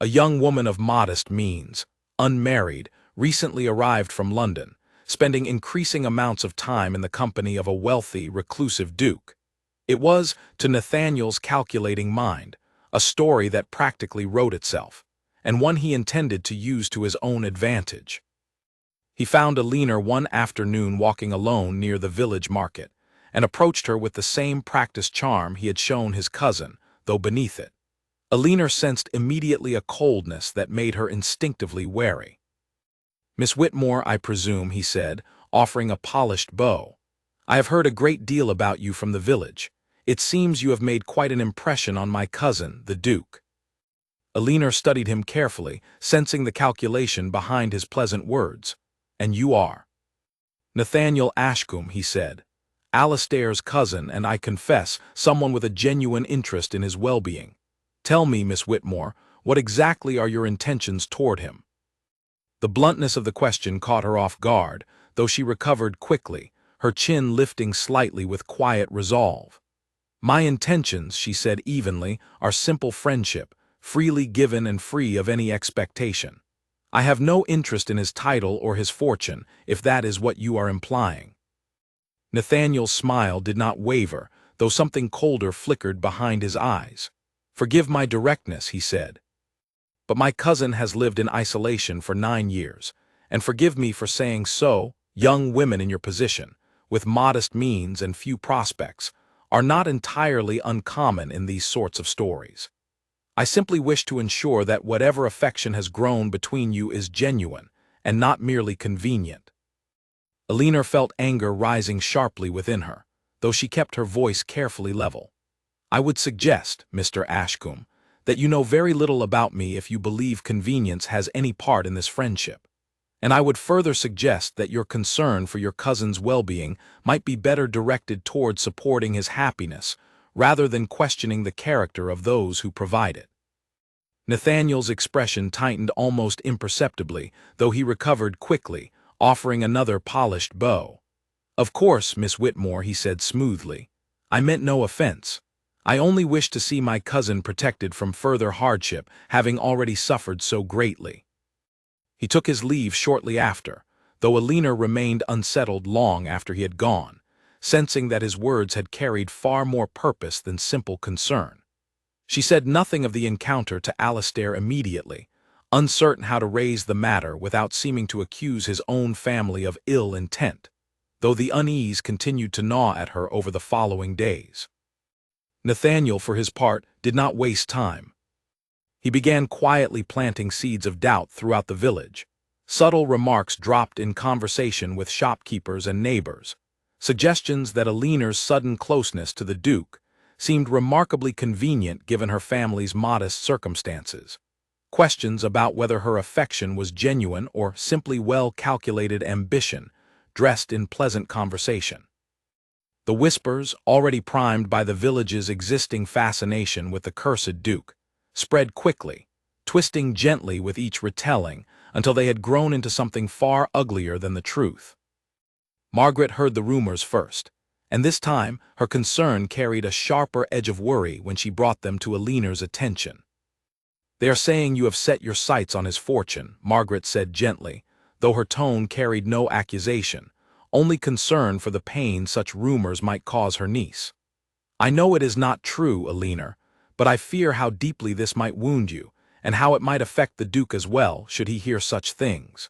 A young woman of modest means, unmarried, recently arrived from London, spending increasing amounts of time in the company of a wealthy, reclusive duke. It was, to Nathaniel's calculating mind, a story that practically wrote itself, and one he intended to use to his own advantage. He found Elinor one afternoon walking alone near the village market, and approached her with the same practiced charm he had shown his cousin, though beneath it. Elinor sensed immediately a coldness that made her instinctively wary. "Miss Whitmore, I presume," he said, offering a polished bow. "I have heard a great deal about you from the village. It seems you have made quite an impression on my cousin, the Duke." Elinor studied him carefully, sensing the calculation behind his pleasant words. "And you are?" "Nathaniel Ashcombe," he said. Alastair's cousin, and I confess, someone with a genuine interest in his well-being. Tell me, Miss Whitmore, what exactly are your intentions toward him?" The bluntness of the question caught her off guard, though she recovered quickly, her chin lifting slightly with quiet resolve. "My intentions," she said evenly, "are simple friendship, freely given and free of any expectation. I have no interest in his title or his fortune, if that is what you are implying." Nathaniel's smile did not waver, though something colder flickered behind his eyes. "Forgive my directness," he said, "but my cousin has lived in isolation for 9 years, and forgive me for saying so, young women in your position, with modest means and few prospects, are not entirely uncommon in these sorts of stories. I simply wish to ensure that whatever affection has grown between you is genuine, and not merely convenient." Elinor felt anger rising sharply within her, though she kept her voice carefully level. "I would suggest, Mr. Ashcombe, that you know very little about me if you believe convenience has any part in this friendship. And I would further suggest that your concern for your cousin's well-being might be better directed toward supporting his happiness, rather than questioning the character of those who provide it." Nathaniel's expression tightened almost imperceptibly, though he recovered quickly, offering another polished bow. "Of course, Miss Whitmore," he said smoothly, "I meant no offense. I only wish to see my cousin protected from further hardship, having already suffered so greatly." He took his leave shortly after, though Elinor remained unsettled long after he had gone, sensing that his words had carried far more purpose than simple concern. She said nothing of the encounter to Alastair immediately, uncertain how to raise the matter without seeming to accuse his own family of ill intent, though the unease continued to gnaw at her over the following days. Nathaniel, for his part, did not waste time. He began quietly planting seeds of doubt throughout the village. Subtle remarks dropped in conversation with shopkeepers and neighbors, suggestions that Elinor's sudden closeness to the Duke seemed remarkably convenient given her family's modest circumstances. Questions about whether her affection was genuine or simply well-calculated ambition, dressed in pleasant conversation. The whispers, already primed by the village's existing fascination with the cursed Duke, spread quickly, twisting gently with each retelling until they had grown into something far uglier than the truth. Margaret heard the rumors first, and this time her concern carried a sharper edge of worry when she brought them to Elinor's attention. "They are saying you have set your sights on his fortune," Margaret said gently, though her tone carried no accusation, only concern for the pain such rumors might cause her niece. "I know it is not true, Elinor, but I fear how deeply this might wound you, and how it might affect the Duke as well, should he hear such things."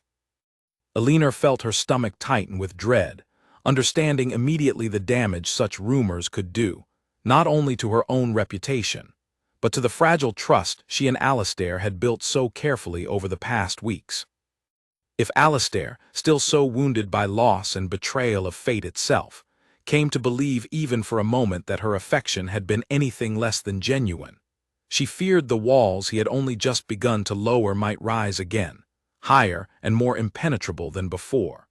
Elinor felt her stomach tighten with dread, understanding immediately the damage such rumors could do, not only to her own reputation, but to the fragile trust she and Alastair had built so carefully over the past weeks. If Alastair, still so wounded by loss and betrayal of fate itself, came to believe even for a moment that her affection had been anything less than genuine, she feared the walls he had only just begun to lower might rise again, higher and more impenetrable than before.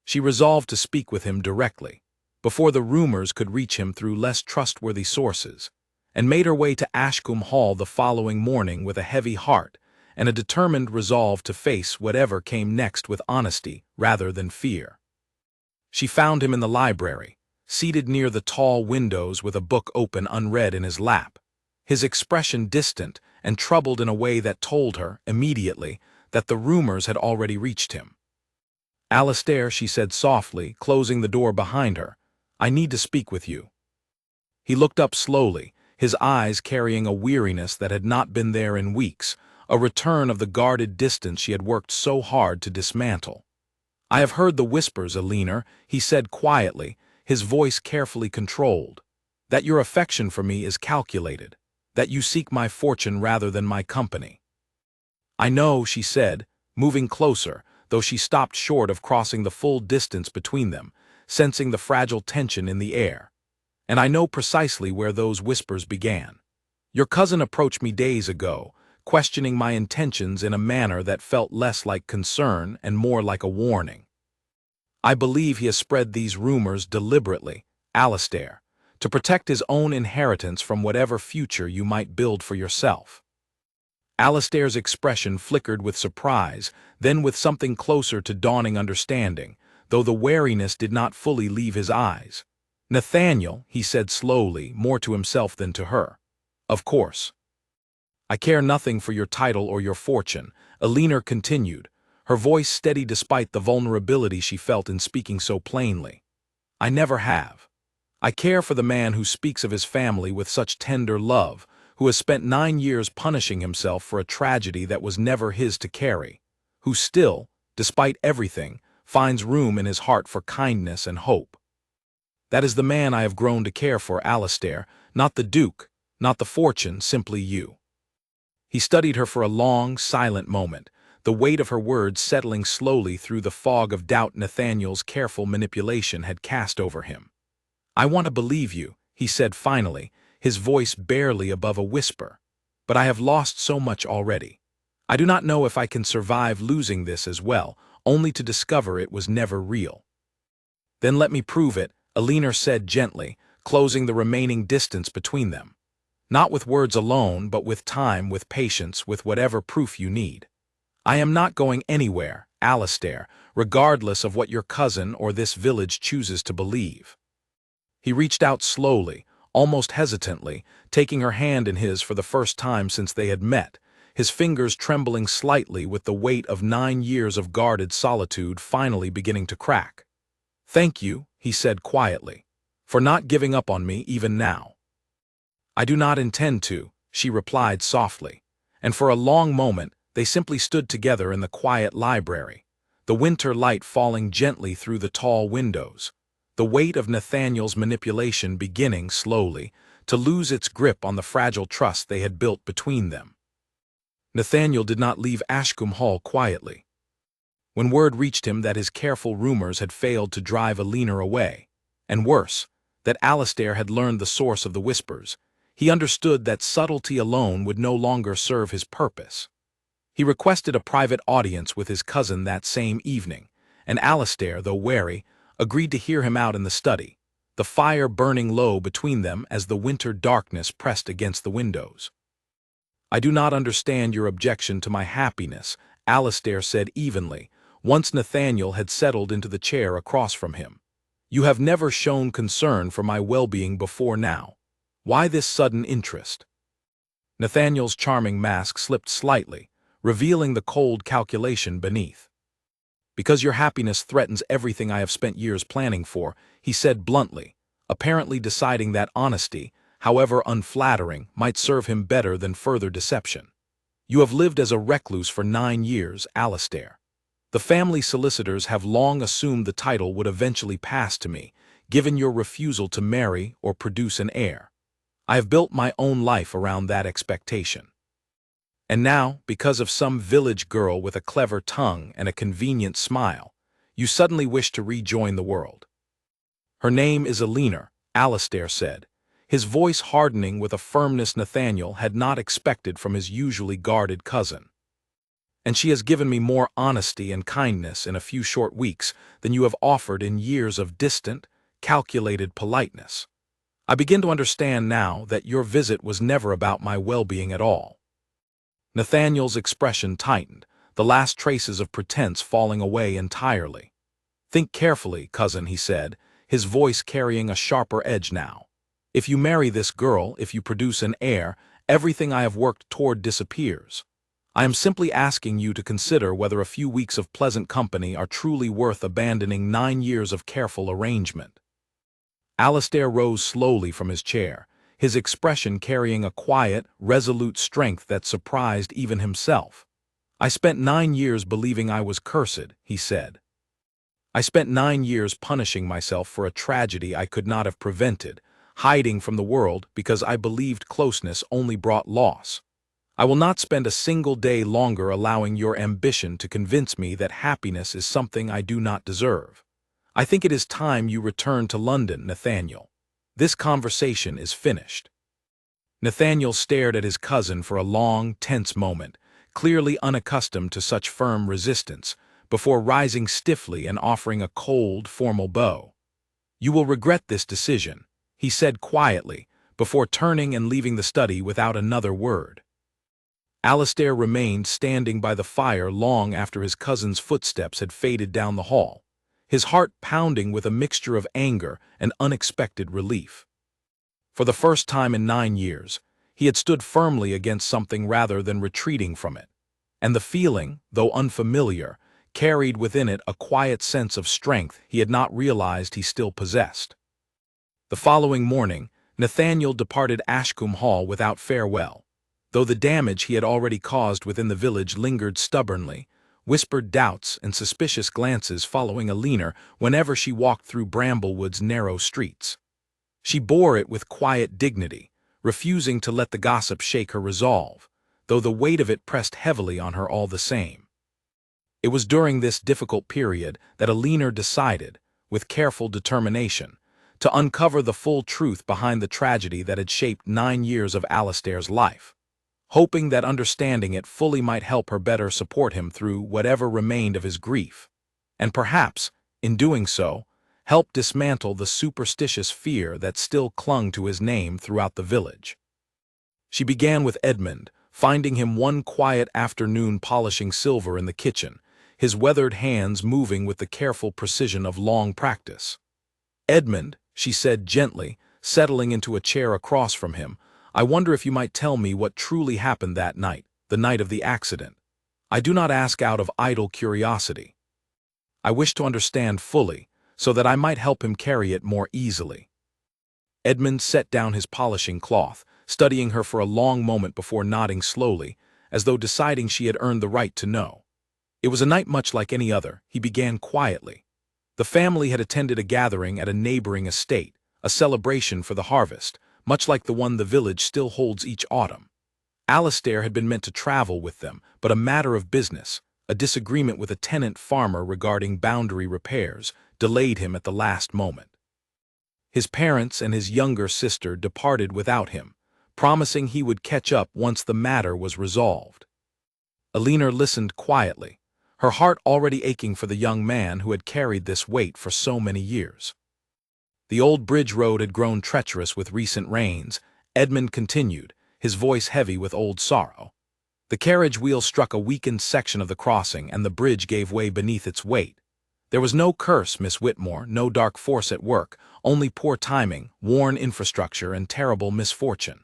She resolved to speak with him directly, before the rumors could reach him through less trustworthy sources, and made her way to Ashcombe Hall the following morning with a heavy heart and a determined resolve to face whatever came next with honesty rather than fear. She found him in the library, seated near the tall windows with a book open unread in his lap, his expression distant and troubled in a way that told her, immediately, that the rumors had already reached him. "Alastair," she said softly, closing the door behind her, "I need to speak with you." He looked up slowly, his eyes carrying a weariness that had not been there in weeks, a return of the guarded distance she had worked so hard to dismantle. "I have heard the whispers, Elinor," he said quietly, his voice carefully controlled, "that your affection for me is calculated, that you seek my fortune rather than my company." "I know," she said, moving closer, though she stopped short of crossing the full distance between them, sensing the fragile tension in the air. "And I know precisely where those whispers began. Your cousin approached me days ago, questioning my intentions in a manner that felt less like concern and more like a warning. I believe he has spread these rumors deliberately, Alistair, to protect his own inheritance from whatever future you might build for yourself. Alistair's expression flickered with surprise, then with something closer to dawning understanding, though the wariness did not fully leave his eyes. Nathaniel, he said slowly, more to himself than to her. Of course. I care nothing for your title or your fortune, Elinor continued, her voice steady despite the vulnerability she felt in speaking so plainly. I never have. I care for the man who speaks of his family with such tender love, who has spent 9 years punishing himself for a tragedy that was never his to carry, who still, despite everything, finds room in his heart for kindness and hope. That is the man I have grown to care for, Alistair, not the Duke, not the fortune, simply you. He studied her for a long, silent moment, the weight of her words settling slowly through the fog of doubt Nathaniel's careful manipulation had cast over him. I want to believe you, he said finally, his voice barely above a whisper, but I have lost so much already. I do not know if I can survive losing this as well, only to discover it was never real. Then let me prove it, Elinor said gently, closing the remaining distance between them. Not with words alone, but with time, with patience, with whatever proof you need. I am not going anywhere, Alistair, regardless of what your cousin or this village chooses to believe. He reached out slowly, almost hesitantly, taking her hand in his for the first time since they had met, his fingers trembling slightly with the weight of 9 years of guarded solitude finally beginning to crack. Thank you, he said quietly, for not giving up on me even now. I do not intend to, she replied softly, and for a long moment they simply stood together in the quiet library, the winter light falling gently through the tall windows, the weight of Nathaniel's manipulation beginning, slowly, to lose its grip on the fragile trust they had built between them. Nathaniel did not leave Ashcombe Hall quietly. When word reached him that his careful rumors had failed to drive Elinor away, and worse, that Alistair had learned the source of the whispers, he understood that subtlety alone would no longer serve his purpose. He requested a private audience with his cousin that same evening, and Alistair, though wary, agreed to hear him out in the study, the fire burning low between them as the winter darkness pressed against the windows. I do not understand your objection to my happiness, Alistair said evenly, once Nathaniel had settled into the chair across from him. You have never shown concern for my well-being before now. Why this sudden interest? Nathaniel's charming mask slipped slightly, revealing the cold calculation beneath. Because your happiness threatens everything I have spent years planning for, he said bluntly, apparently deciding that honesty, however unflattering, might serve him better than further deception. You have lived as a recluse for 9 years, Alistair. The family solicitors have long assumed the title would eventually pass to me, given your refusal to marry or produce an heir. I have built my own life around that expectation. And now, because of some village girl with a clever tongue and a convenient smile, you suddenly wish to rejoin the world. Her name is Elinor, Alistair said, his voice hardening with a firmness Nathaniel had not expected from his usually guarded cousin. And she has given me more honesty and kindness in a few short weeks than you have offered in years of distant, calculated politeness. I begin to understand now that your visit was never about my well-being at all. Nathaniel's expression tightened, the last traces of pretense falling away entirely. Think carefully, cousin, he said, his voice carrying a sharper edge now. If you marry this girl, if you produce an heir, everything I have worked toward disappears. I am simply asking you to consider whether a few weeks of pleasant company are truly worth abandoning 9 years of careful arrangement. Alistair rose slowly from his chair, his expression carrying a quiet, resolute strength that surprised even himself. I spent 9 years believing I was cursed, he said. I spent 9 years punishing myself for a tragedy I could not have prevented, hiding from the world because I believed closeness only brought loss. I will not spend a single day longer allowing your ambition to convince me that happiness is something I do not deserve. I think it is time you return to London, Nathaniel. This conversation is finished. Nathaniel stared at his cousin for a long, tense moment, clearly unaccustomed to such firm resistance, before rising stiffly and offering a cold, formal bow. "You will regret this decision," he said quietly, before turning and leaving the study without another word. Alastair remained standing by the fire long after his cousin's footsteps had faded down the hall, his heart pounding with a mixture of anger and unexpected relief. For the first time in 9 years, he had stood firmly against something rather than retreating from it, and the feeling, though unfamiliar, carried within it a quiet sense of strength he had not realized he still possessed. The following morning, Nathaniel departed Ashcombe Hall without farewell, though the damage he had already caused within the village lingered stubbornly, whispered doubts and suspicious glances following Alina whenever she walked through Bramblewood's narrow streets. She bore it with quiet dignity, refusing to let the gossip shake her resolve, though the weight of it pressed heavily on her all the same. It was during this difficult period that Alina decided, with careful determination, to uncover the full truth behind the tragedy that had shaped 9 years of Alastair's life, hoping that understanding it fully might help her better support him through whatever remained of his grief, and perhaps, in doing so, help dismantle the superstitious fear that still clung to his name throughout the village. She began with Edmund, finding him one quiet afternoon polishing silver in the kitchen, his weathered hands moving with the careful precision of long practice. "Edmund," she said gently, settling into a chair across from him, "I wonder if you might tell me what truly happened that night, the night of the accident. I do not ask out of idle curiosity. I wish to understand fully, so that I might help him carry it more easily." Edmund set down his polishing cloth, studying her for a long moment before nodding slowly, as though deciding she had earned the right to know. "It was a night much like any other," he began quietly. "The family had attended a gathering at a neighboring estate, a celebration for the harvest, much like the one the village still holds each autumn. Alastair had been meant to travel with them, but a matter of business, a disagreement with a tenant farmer regarding boundary repairs, delayed him at the last moment. His parents and his younger sister departed without him, promising he would catch up once the matter was resolved." Alina listened quietly, her heart already aching for the young man who had carried this weight for so many years. "The old bridge road had grown treacherous with recent rains," Edmund continued, his voice heavy with old sorrow. "The carriage wheel struck a weakened section of the crossing, and the bridge gave way beneath its weight. There was no curse, Miss Whitmore, no dark force at work, only poor timing, worn infrastructure, and terrible misfortune.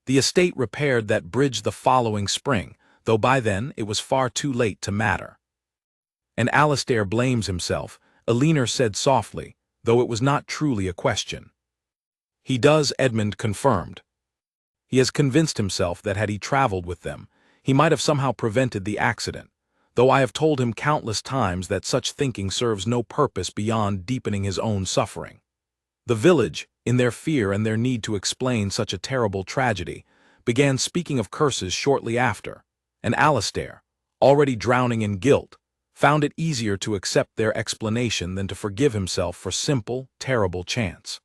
The estate repaired that bridge the following spring, though by then it was far too late to matter." "And Alastair blames himself," Alina said softly, though it was not truly a question. "He does," Edmund confirmed. "He has convinced himself that had he traveled with them, he might have somehow prevented the accident, though I have told him countless times that such thinking serves no purpose beyond deepening his own suffering. The village, in their fear and their need to explain such a terrible tragedy, began speaking of curses shortly after, and Alastair, already drowning in guilt, found it easier to accept their explanation than to forgive himself for simple, terrible chance."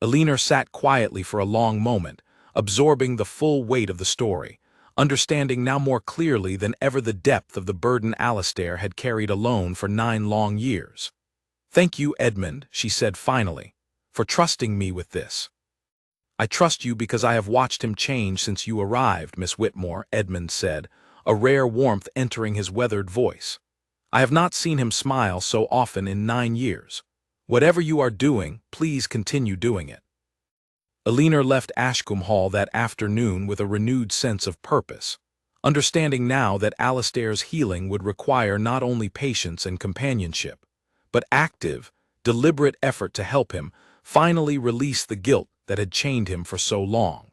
Alina sat quietly for a long moment, absorbing the full weight of the story, understanding now more clearly than ever the depth of the burden Alastair had carried alone for 9 long years. "Thank you, Edmund," she said finally, "for trusting me with this." "I trust you because I have watched him change since you arrived, Miss Whitmore," Edmund said, a rare warmth entering his weathered voice. "I have not seen him smile so often in 9 years. Whatever you are doing, please continue doing it." Alina left Ashcombe Hall that afternoon with a renewed sense of purpose, understanding now that Alastair's healing would require not only patience and companionship, but active, deliberate effort to help him finally release the guilt that had chained him for so long.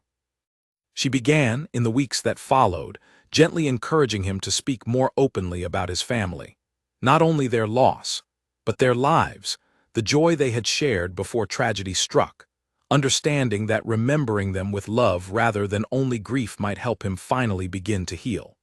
She began, in the weeks that followed, gently encouraging him to speak more openly about his family, not only their loss, but their lives, the joy they had shared before tragedy struck, understanding that remembering them with love rather than only grief might help him finally begin to heal.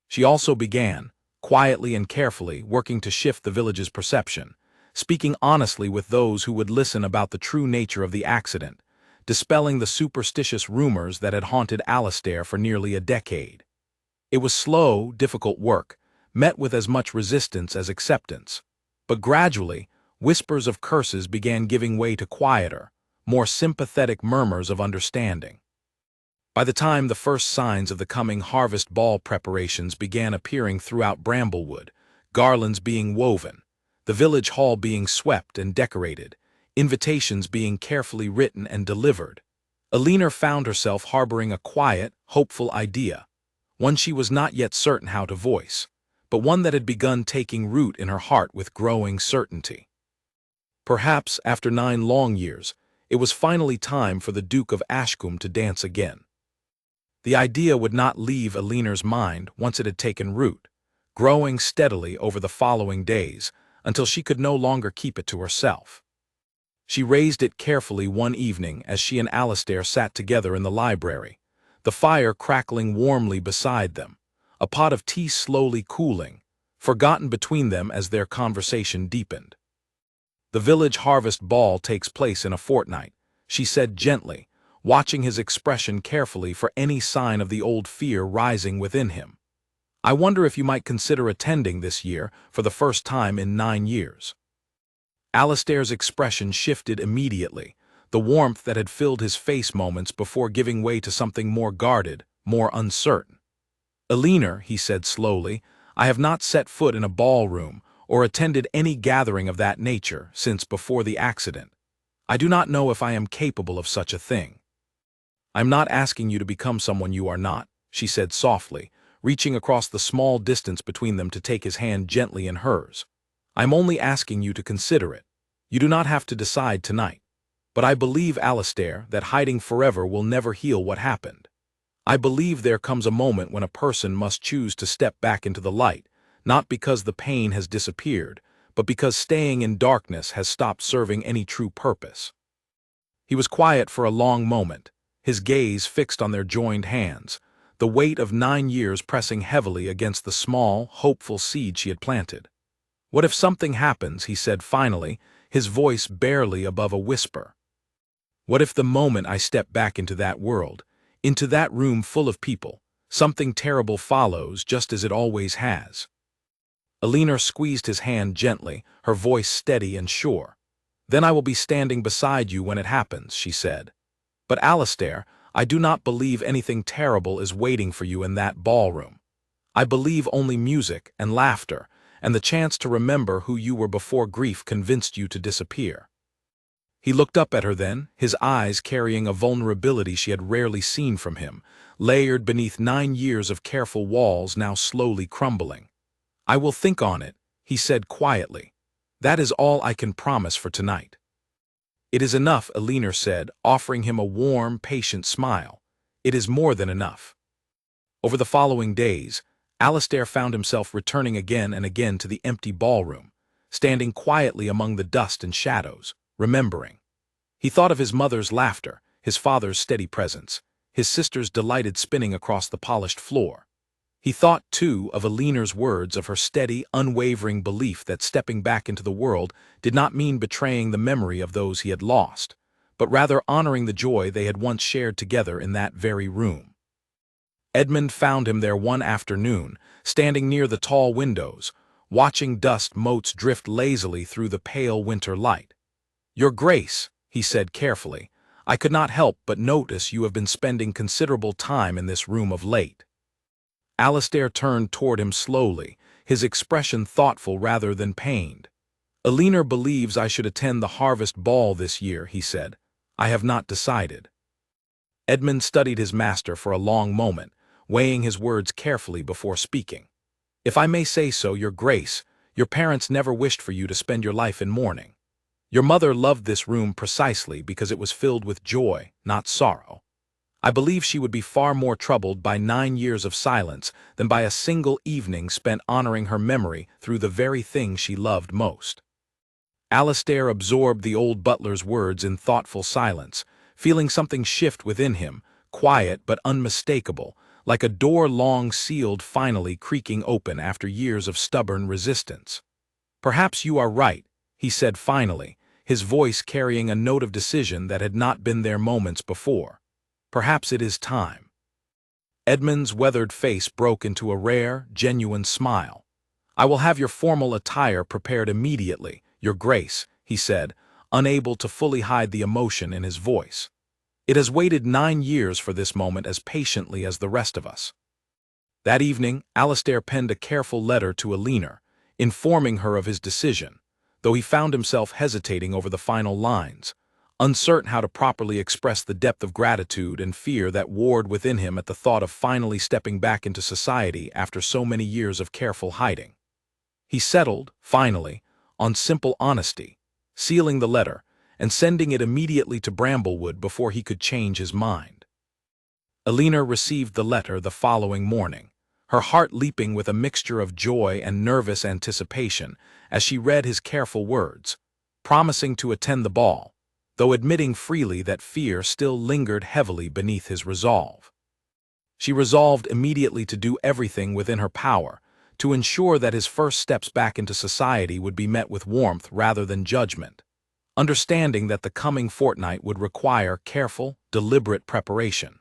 She also began, quietly and carefully, working to shift the village's perception, speaking honestly with those who would listen about the true nature of the accident, dispelling the superstitious rumors that had haunted Alastair for nearly a decade. It was slow, difficult work, met with as much resistance as acceptance. But gradually, whispers of curses began giving way to quieter, more sympathetic murmurs of understanding. By the time the first signs of the coming harvest ball preparations began appearing throughout Bramblewood, garlands being woven, the village hall being swept and decorated, invitations being carefully written and delivered, Alina found herself harboring a quiet, hopeful idea, one she was not yet certain how to voice, but one that had begun taking root in her heart with growing certainty. Perhaps, after 9 long years, it was finally time for the Duke of Ashcombe to dance again. The idea would not leave Alina's mind once it had taken root, growing steadily over the following days until she could no longer keep it to herself. She raised it carefully one evening as she and Alastair sat together in the library, the fire crackling warmly beside them, a pot of tea slowly cooling, forgotten between them as their conversation deepened. "The village harvest ball takes place in a fortnight," she said gently, watching his expression carefully for any sign of the old fear rising within him. "I wonder if you might consider attending this year for the first time in 9 years. Alastair's expression shifted immediately, the warmth that had filled his face moments before giving way to something more guarded, more uncertain. "Alina," he said slowly, "I have not set foot in a ballroom or attended any gathering of that nature since before the accident. I do not know if I am capable of such a thing." "I'm not asking you to become someone you are not," she said softly, reaching across the small distance between them to take his hand gently in hers. "I'm only asking you to consider it. You do not have to decide tonight. But I believe, Alastair, that hiding forever will never heal what happened. I believe there comes a moment when a person must choose to step back into the light, not because the pain has disappeared, but because staying in darkness has stopped serving any true purpose." He was quiet for a long moment, his gaze fixed on their joined hands, the weight of 9 years pressing heavily against the small, hopeful seed she had planted. "What if something happens?" he said finally, his voice barely above a whisper. "What if the moment I step back into that world, into that room full of people, something terrible follows just as it always has?" Alina squeezed his hand gently, her voice steady and sure. "Then I will be standing beside you when it happens," she said. "But Alastair, I do not believe anything terrible is waiting for you in that ballroom. I believe only music and laughter, and the chance to remember who you were before grief convinced you to disappear." He looked up at her then, his eyes carrying a vulnerability she had rarely seen from him, layered beneath 9 years of careful walls now slowly crumbling. "I will think on it," he said quietly. "That is all I can promise for tonight." "It is enough," Alina said, offering him a warm, patient smile. "It is more than enough." Over the following days, Alastair found himself returning again and again to the empty ballroom, standing quietly among the dust and shadows, remembering. He thought of his mother's laughter, his father's steady presence, his sister's delighted spinning across the polished floor. He thought, too, of Alina's words of her steady, unwavering belief that stepping back into the world did not mean betraying the memory of those he had lost, but rather honoring the joy they had once shared together in that very room. Edmund found him there one afternoon, standing near the tall windows, watching dust motes drift lazily through the pale winter light. "Your Grace," he said carefully, "I could not help but notice you have been spending considerable time in this room of late." Alastair turned toward him slowly, his expression thoughtful rather than pained. "Alina believes I should attend the harvest ball this year," he said. "I have not decided." Edmund studied his master for a long moment, weighing his words carefully before speaking. "If I may say so, Your Grace, your parents never wished for you to spend your life in mourning. Your mother loved this room precisely because it was filled with joy, not sorrow. I believe she would be far more troubled by 9 years of silence than by a single evening spent honoring her memory through the very thing she loved most." Alastair absorbed the old butler's words in thoughtful silence, feeling something shift within him, quiet but unmistakable, like a door long sealed finally creaking open after years of stubborn resistance. "Perhaps you are right," he said finally, his voice carrying a note of decision that had not been there moments before. "Perhaps it is time." Edmund's weathered face broke into a rare, genuine smile. "I will have your formal attire prepared immediately, Your Grace," he said, unable to fully hide the emotion in his voice. "It has waited 9 years for this moment as patiently as the rest of us." That evening, Alistair penned a careful letter to Alinar, informing her of his decision, though he found himself hesitating over the final lines, uncertain how to properly express the depth of gratitude and fear that warred within him at the thought of finally stepping back into society after so many years of careful hiding. He settled, finally, on simple honesty, sealing the letter and sending it immediately to Bramblewood before he could change his mind. Alinar received the letter the following morning, her heart leaping with a mixture of joy and nervous anticipation as she read his careful words, promising to attend the ball, though admitting freely that fear still lingered heavily beneath his resolve. She resolved immediately to do everything within her power to ensure that his first steps back into society would be met with warmth rather than judgment, understanding that the coming fortnight would require careful, deliberate preparation,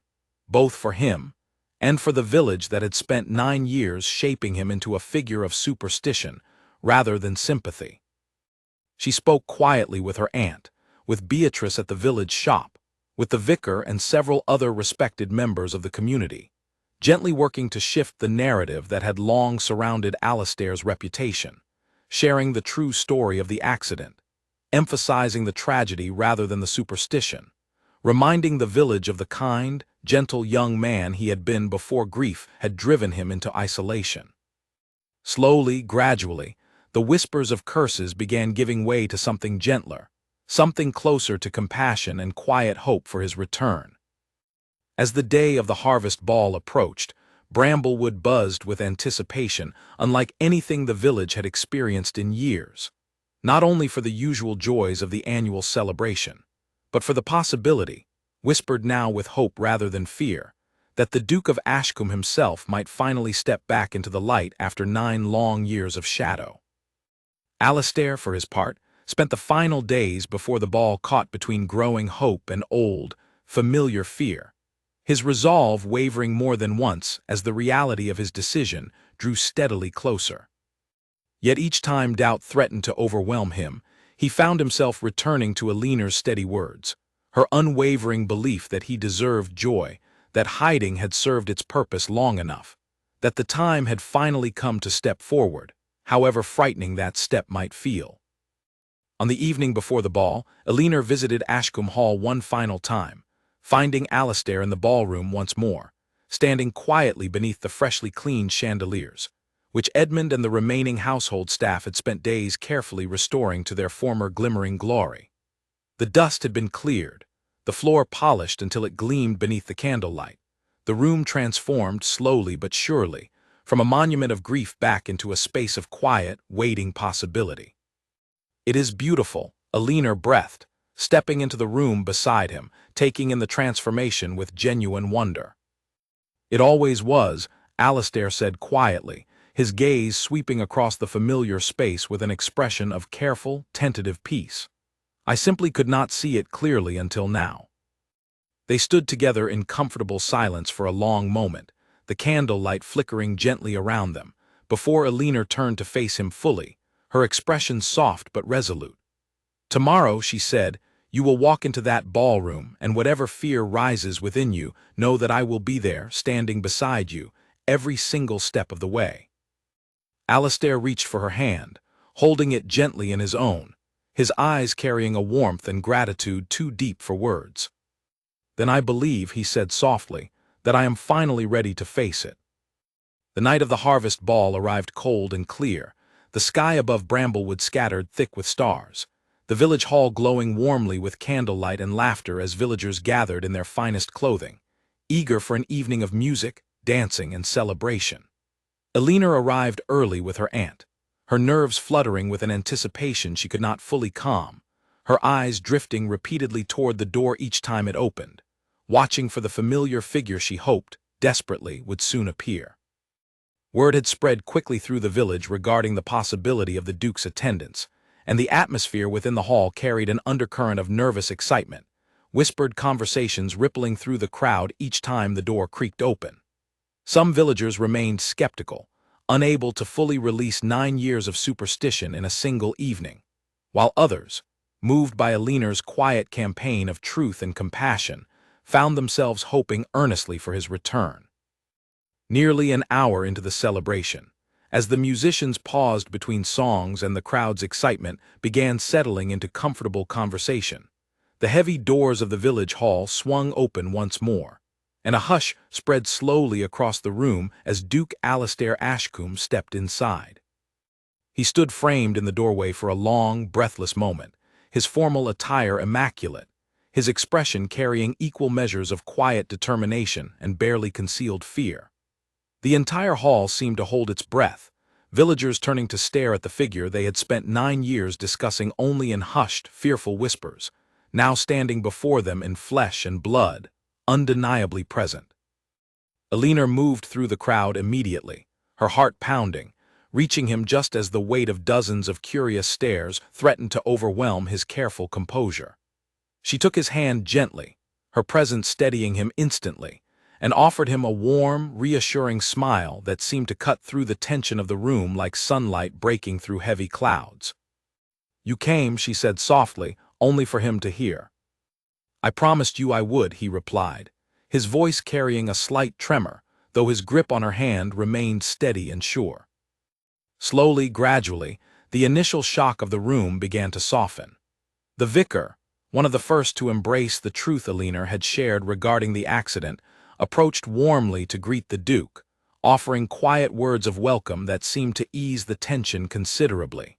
both for him and for the village that had spent 9 years shaping him into a figure of superstition rather than sympathy. She spoke quietly with her aunt, with Beatrice at the village shop, with the vicar and several other respected members of the community, gently working to shift the narrative that had long surrounded Alistair's reputation, sharing the true story of the accident, emphasizing the tragedy rather than the superstition, reminding the village of the kind, gentle young man he had been before grief had driven him into isolation. Slowly, gradually, the whispers of curses began giving way to something gentler, something closer to compassion and quiet hope for his return. As the day of the harvest ball approached, Bramblewood buzzed with anticipation unlike anything the village had experienced in years, not only for the usual joys of the annual celebration, but for the possibility, whispered now with hope rather than fear, that the Duke of Ashcombe himself might finally step back into the light after 9 long years of shadow. Alistair, for his part, spent the final days before the ball caught between growing hope and old, familiar fear, his resolve wavering more than once as the reality of his decision drew steadily closer. Yet each time doubt threatened to overwhelm him, he found himself returning to Alinar's steady words, her unwavering belief that he deserved joy, that hiding had served its purpose long enough, that the time had finally come to step forward, however frightening that step might feel. On the evening before the ball, Alinar visited Ashcombe Hall one final time, finding Alistair in the ballroom once more, standing quietly beneath the freshly cleaned chandeliers, which Edmund and the remaining household staff had spent days carefully restoring to their former glimmering glory. The dust had been cleared, the floor polished until it gleamed beneath the candlelight, the room transformed slowly but surely from a monument of grief back into a space of quiet, waiting possibility. "It is beautiful," Alinar breathed, stepping into the room beside him, taking in the transformation with genuine wonder. "It always was," Alistair said quietly, his gaze sweeping across the familiar space with an expression of careful, tentative peace. "I simply could not see it clearly until now." They stood together in comfortable silence for a long moment, the candlelight flickering gently around them, before Alinar turned to face him fully, her expression soft but resolute. "Tomorrow," she said, "you will walk into that ballroom, and whatever fear rises within you, know that I will be there, standing beside you, every single step of the way." Alistair reached for her hand, holding it gently in his own, his eyes carrying a warmth and gratitude too deep for words. "Then I believe," he said softly, "that I am finally ready to face it." The night of the harvest ball arrived cold and clear, the sky above Bramblewood scattered thick with stars, the village hall glowing warmly with candlelight and laughter as villagers gathered in their finest clothing, eager for an evening of music, dancing, and celebration. Alinar arrived early with her aunt, her nerves fluttering with an anticipation she could not fully calm, her eyes drifting repeatedly toward the door each time it opened, watching for the familiar figure she hoped, desperately, would soon appear. Word had spread quickly through the village regarding the possibility of the Duke's attendance, and the atmosphere within the hall carried an undercurrent of nervous excitement, whispered conversations rippling through the crowd each time the door creaked open. Some villagers remained skeptical, unable to fully release 9 years of superstition in a single evening, while others, moved by Alinar's quiet campaign of truth and compassion, found themselves hoping earnestly for his return. Nearly an hour into the celebration, as the musicians paused between songs and the crowd's excitement began settling into comfortable conversation, the heavy doors of the village hall swung open once more, and a hush spread slowly across the room as Duke Alastair Ashcombe stepped inside. He stood framed in the doorway for a long, breathless moment, his formal attire immaculate, his expression carrying equal measures of quiet determination and barely concealed fear. The entire hall seemed to hold its breath, villagers turning to stare at the figure they had spent 9 years discussing only in hushed, fearful whispers, now standing before them in flesh and blood, undeniably present. Alinar moved through the crowd immediately, her heart pounding, reaching him just as the weight of dozens of curious stares threatened to overwhelm his careful composure. She took his hand gently, her presence steadying him instantly, and offered him a warm, reassuring smile that seemed to cut through the tension of the room like sunlight breaking through heavy clouds. "You came," she said softly, only for him to hear. "I promised you I would," he replied, his voice carrying a slight tremor, though his grip on her hand remained steady and sure. Slowly, gradually, the initial shock of the room began to soften. The vicar, one of the first to embrace the truth Alinar had shared regarding the accident, approached warmly to greet the Duke, offering quiet words of welcome that seemed to ease the tension considerably.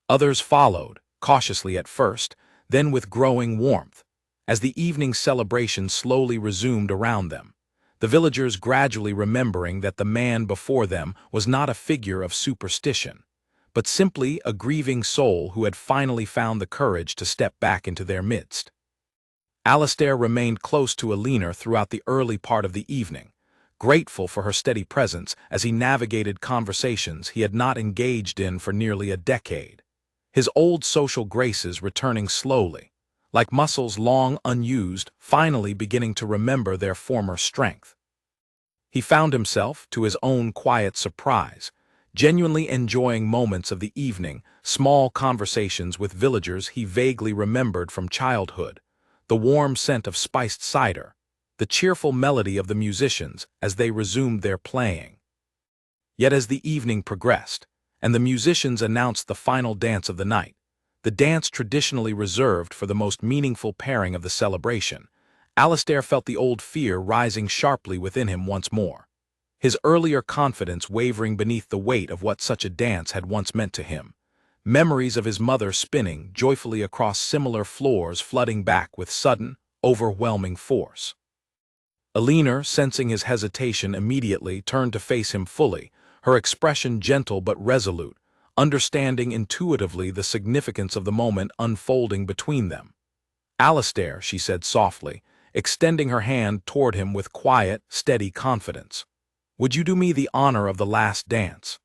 Others followed, cautiously at first, then with growing warmth, as the evening celebration slowly resumed around them, the villagers gradually remembering that the man before them was not a figure of superstition, but simply a grieving soul who had finally found the courage to step back into their midst. Alastair remained close to Alinar throughout the early part of the evening, grateful for her steady presence as he navigated conversations he had not engaged in for nearly a decade, his old social graces returning slowly, like muscles long unused finally beginning to remember their former strength. He found himself, to his own quiet surprise, genuinely enjoying moments of the evening, small conversations with villagers he vaguely remembered from childhood, the warm scent of spiced cider, the cheerful melody of the musicians as they resumed their playing. Yet as the evening progressed, and the musicians announced the final dance of the night, the dance traditionally reserved for the most meaningful pairing of the celebration, Alastair felt the old fear rising sharply within him once more, his earlier confidence wavering beneath the weight of what such a dance had once meant to him, memories of his mother spinning joyfully across similar floors flooding back with sudden, overwhelming force. Alinar, sensing his hesitation immediately, turned to face him fully, her expression gentle but resolute, understanding intuitively the significance of the moment unfolding between them. "Alastair," she said softly, extending her hand toward him with quiet, steady confidence, "would you do me the honor of the last dance?"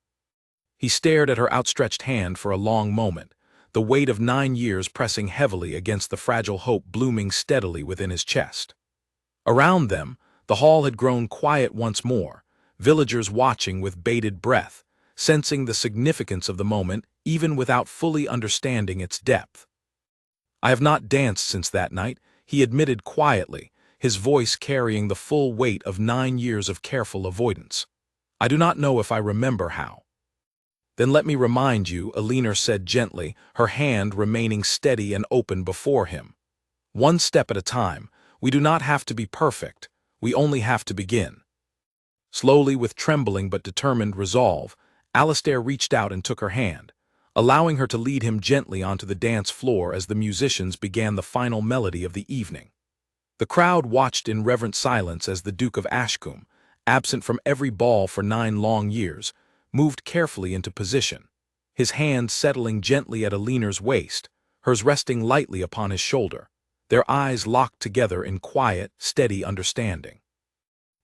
He stared at her outstretched hand for a long moment, the weight of 9 years pressing heavily against the fragile hope blooming steadily within his chest. Around them, the hall had grown quiet once more, villagers watching with bated breath, sensing the significance of the moment even without fully understanding its depth. "I have not danced since that night," he admitted quietly, his voice carrying the full weight of 9 years of careful avoidance. "I do not know if I remember how." "Then let me remind you," Alinar said gently, her hand remaining steady and open before him. "One step at a time, we do not have to be perfect, we only have to begin." Slowly, with trembling but determined resolve, Alastair reached out and took her hand, allowing her to lead him gently onto the dance floor as the musicians began the final melody of the evening. The crowd watched in reverent silence as the Duke of Ashcombe, absent from every ball for 9 long years, moved carefully into position, his hand settling gently at Alinar's waist, hers resting lightly upon his shoulder, their eyes locked together in quiet, steady understanding.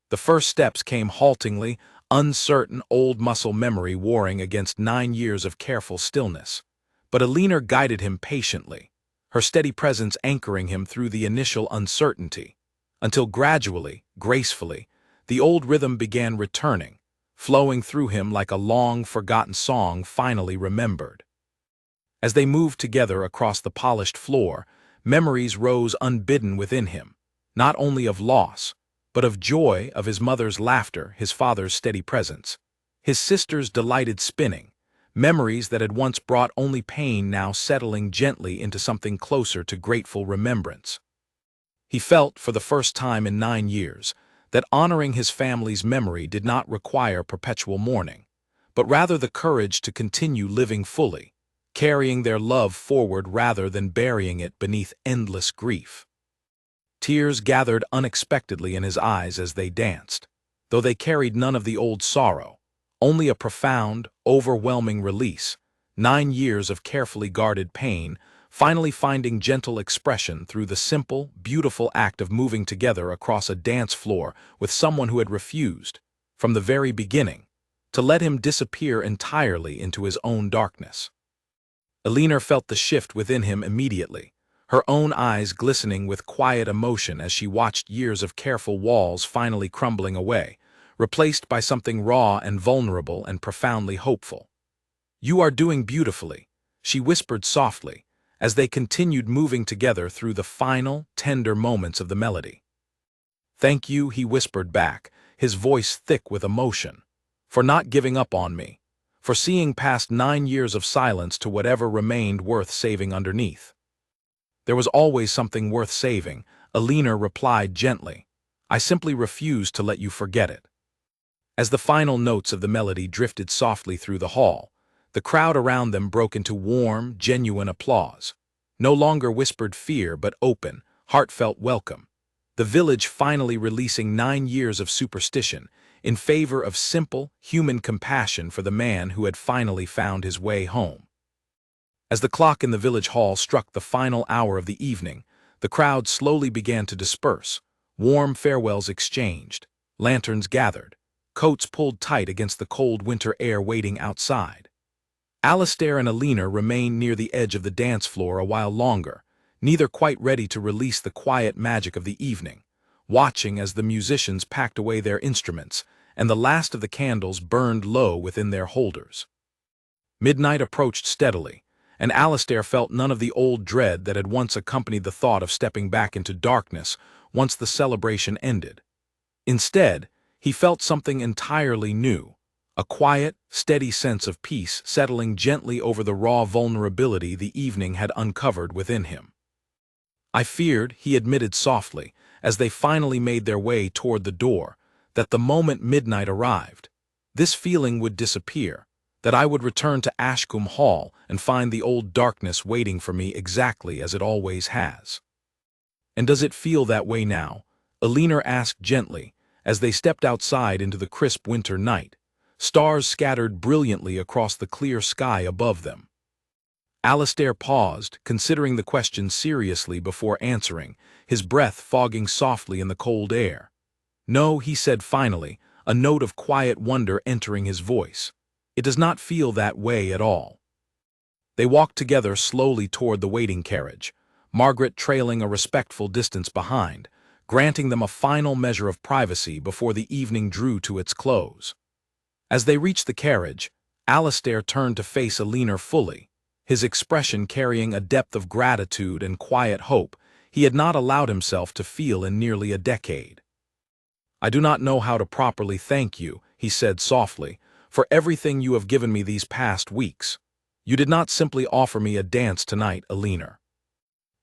The first steps came haltingly, uncertain old muscle memory warring against 9 years of careful stillness, but Alinar guided him patiently, her steady presence anchoring him through the initial uncertainty, until gradually, gracefully, the old rhythm began returning, flowing through him like a long-forgotten song finally remembered. As they moved together across the polished floor, memories rose unbidden within him, not only of loss, but of joy, of his mother's laughter, his father's steady presence, his sister's delighted spinning, memories that had once brought only pain now settling gently into something closer to grateful remembrance. He felt, for the first time in 9 years, that honoring his family's memory did not require perpetual mourning, but rather the courage to continue living fully, carrying their love forward rather than burying it beneath endless grief. Tears gathered unexpectedly in his eyes as they danced, though they carried none of the old sorrow, only a profound, overwhelming release, 9 years of carefully guarded pain, finally finding gentle expression through the simple, beautiful act of moving together across a dance floor with someone who had refused, from the very beginning, to let him disappear entirely into his own darkness. Elinor felt the shift within him immediately, her own eyes glistening with quiet emotion as she watched years of careful walls finally crumbling away, replaced by something raw and vulnerable and profoundly hopeful. "You are doing beautifully," she whispered softly, as they continued moving together through the final, tender moments of the melody. "Thank you," he whispered back, his voice thick with emotion, "for not giving up on me, for seeing past 9 years of silence to whatever remained worth saving underneath." "There was always something worth saving," Elinor replied gently. "I simply refused to let you forget it." As the final notes of the melody drifted softly through the hall, the crowd around them broke into warm, genuine applause. No longer whispered fear, but open, heartfelt welcome. The village finally releasing 9 years of superstition in favor of simple, human compassion for the man who had finally found his way home. As the clock in the village hall struck the final hour of the evening, the crowd slowly began to disperse, warm farewells exchanged, lanterns gathered, coats pulled tight against the cold winter air waiting outside. Alistair and Elinor remained near the edge of the dance floor a while longer, neither quite ready to release the quiet magic of the evening, watching as the musicians packed away their instruments and the last of the candles burned low within their holders. Midnight approached steadily, and Alistair felt none of the old dread that had once accompanied the thought of stepping back into darkness once the celebration ended. Instead, he felt something entirely new, a quiet, steady sense of peace settling gently over the raw vulnerability the evening had uncovered within him. "I feared," he admitted softly, as they finally made their way toward the door, "that the moment midnight arrived, this feeling would disappear, that I would return to Ashcombe Hall and find the old darkness waiting for me exactly as it always has." "And does it feel that way now?" Elinor asked gently, as they stepped outside into the crisp winter night, stars scattered brilliantly across the clear sky above them. Alistair paused, considering the question seriously before answering, his breath fogging softly in the cold air. "No," he said finally, a note of quiet wonder entering his voice. "It does not feel that way at all." They walked together slowly toward the waiting carriage, Margaret trailing a respectful distance behind, granting them a final measure of privacy before the evening drew to its close. As they reached the carriage, Alistair turned to face Elinor fully, his expression carrying a depth of gratitude and quiet hope he had not allowed himself to feel in nearly a decade. "I do not know how to properly thank you," he said softly, "for everything you have given me these past weeks. You did not simply offer me a dance tonight, Elinor.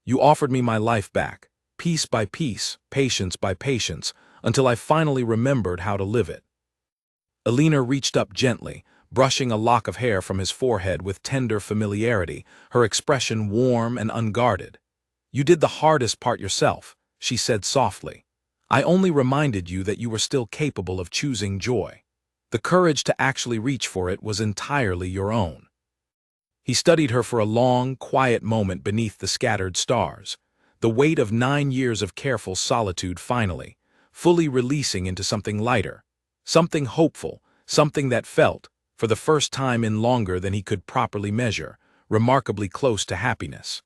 You offered me my life back, piece by piece, patience by patience, until I finally remembered how to live it." Elinor reached up gently, brushing a lock of hair from his forehead with tender familiarity, her expression warm and unguarded. "You did the hardest part yourself," she said softly. "I only reminded you that you were still capable of choosing joy. The courage to actually reach for it was entirely your own." He studied her for a long, quiet moment beneath the scattered stars, the weight of 9 years of careful solitude finally, fully releasing into something lighter, something hopeful, something that felt, for the first time in longer than he could properly measure, remarkably close to happiness.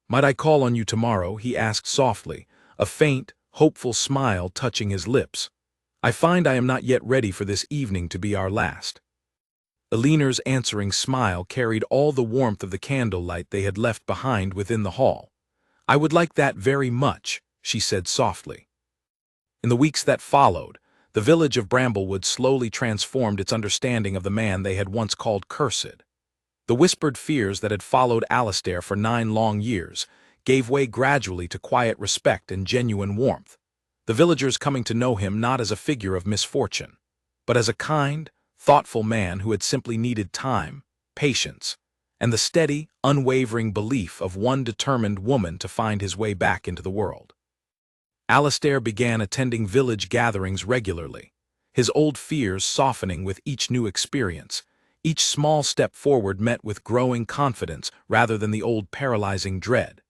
"Might I call on you tomorrow?" he asked softly, a faint, hopeful smile touching his lips. I find I am not yet ready for this evening to be our last." Elinar's answering smile carried all the warmth of the candlelight they had left behind within the hall. "I would like that very much," she said softly. In the weeks that followed, the village of Bramblewood slowly transformed its understanding of the man they had once called cursed. The whispered fears that had followed Alistair for 9 long years gave way gradually to quiet respect and genuine warmth, the villagers coming to know him not as a figure of misfortune, but as a kind, thoughtful man who had simply needed time, patience, and the steady, unwavering belief of one determined woman to find his way back into the world. Alistair began attending village gatherings regularly, his old fears softening with each new experience. Each small step forward met with growing confidence rather than the old paralyzing dread.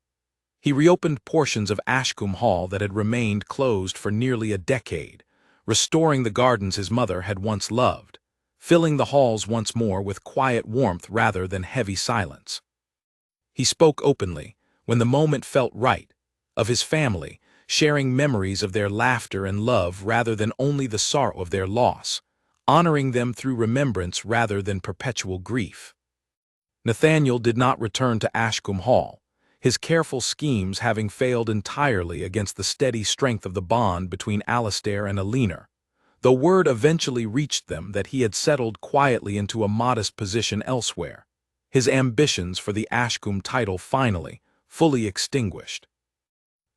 He reopened portions of Ashcombe Hall that had remained closed for nearly a decade, restoring the gardens his mother had once loved, filling the halls once more with quiet warmth rather than heavy silence. He spoke openly, when the moment felt right, of his family, sharing memories of their laughter and love rather than only the sorrow of their loss, honoring them through remembrance rather than perpetual grief. Nathaniel did not return to Ashcombe Hall, his careful schemes having failed entirely against the steady strength of the bond between Alistair and Alinar, though word eventually reached them that he had settled quietly into a modest position elsewhere, his ambitions for the Ashcombe title finally, fully extinguished.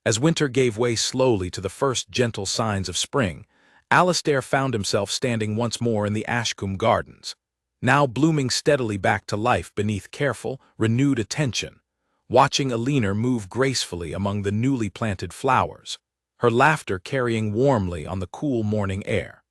As winter gave way slowly to the first gentle signs of spring, Alistair found himself standing once more in the Ashcombe Gardens, now blooming steadily back to life beneath careful, renewed attention, watching Alinar move gracefully among the newly planted flowers, her laughter carrying warmly on the cool morning air.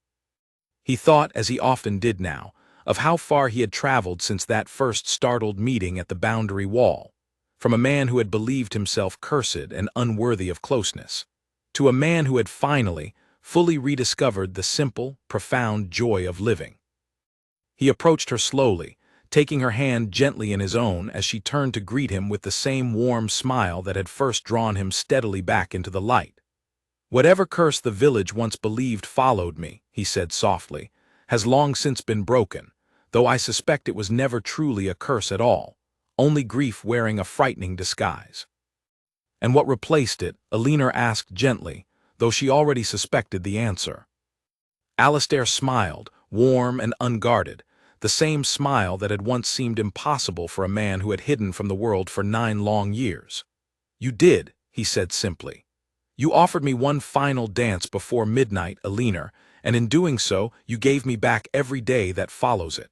He thought, as he often did now, of how far he had traveled since that first startled meeting at the boundary wall, from a man who had believed himself cursed and unworthy of closeness, to a man who had finally, fully rediscovered the simple, profound joy of living. He approached her slowly, taking her hand gently in his own as she turned to greet him with the same warm smile that had first drawn him steadily back into the light. "Whatever curse the village once believed followed me," he said softly, "has long since been broken, though I suspect it was never truly a curse at all, only grief wearing a frightening disguise." "And what replaced it?" Alinar asked gently, though she already suspected the answer. Alistair smiled, warm and unguarded, the same smile that had once seemed impossible for a man who had hidden from the world for 9 long years. "You did," he said simply. "You offered me one final dance before midnight, Alinar, and in doing so, you gave me back every day that follows it."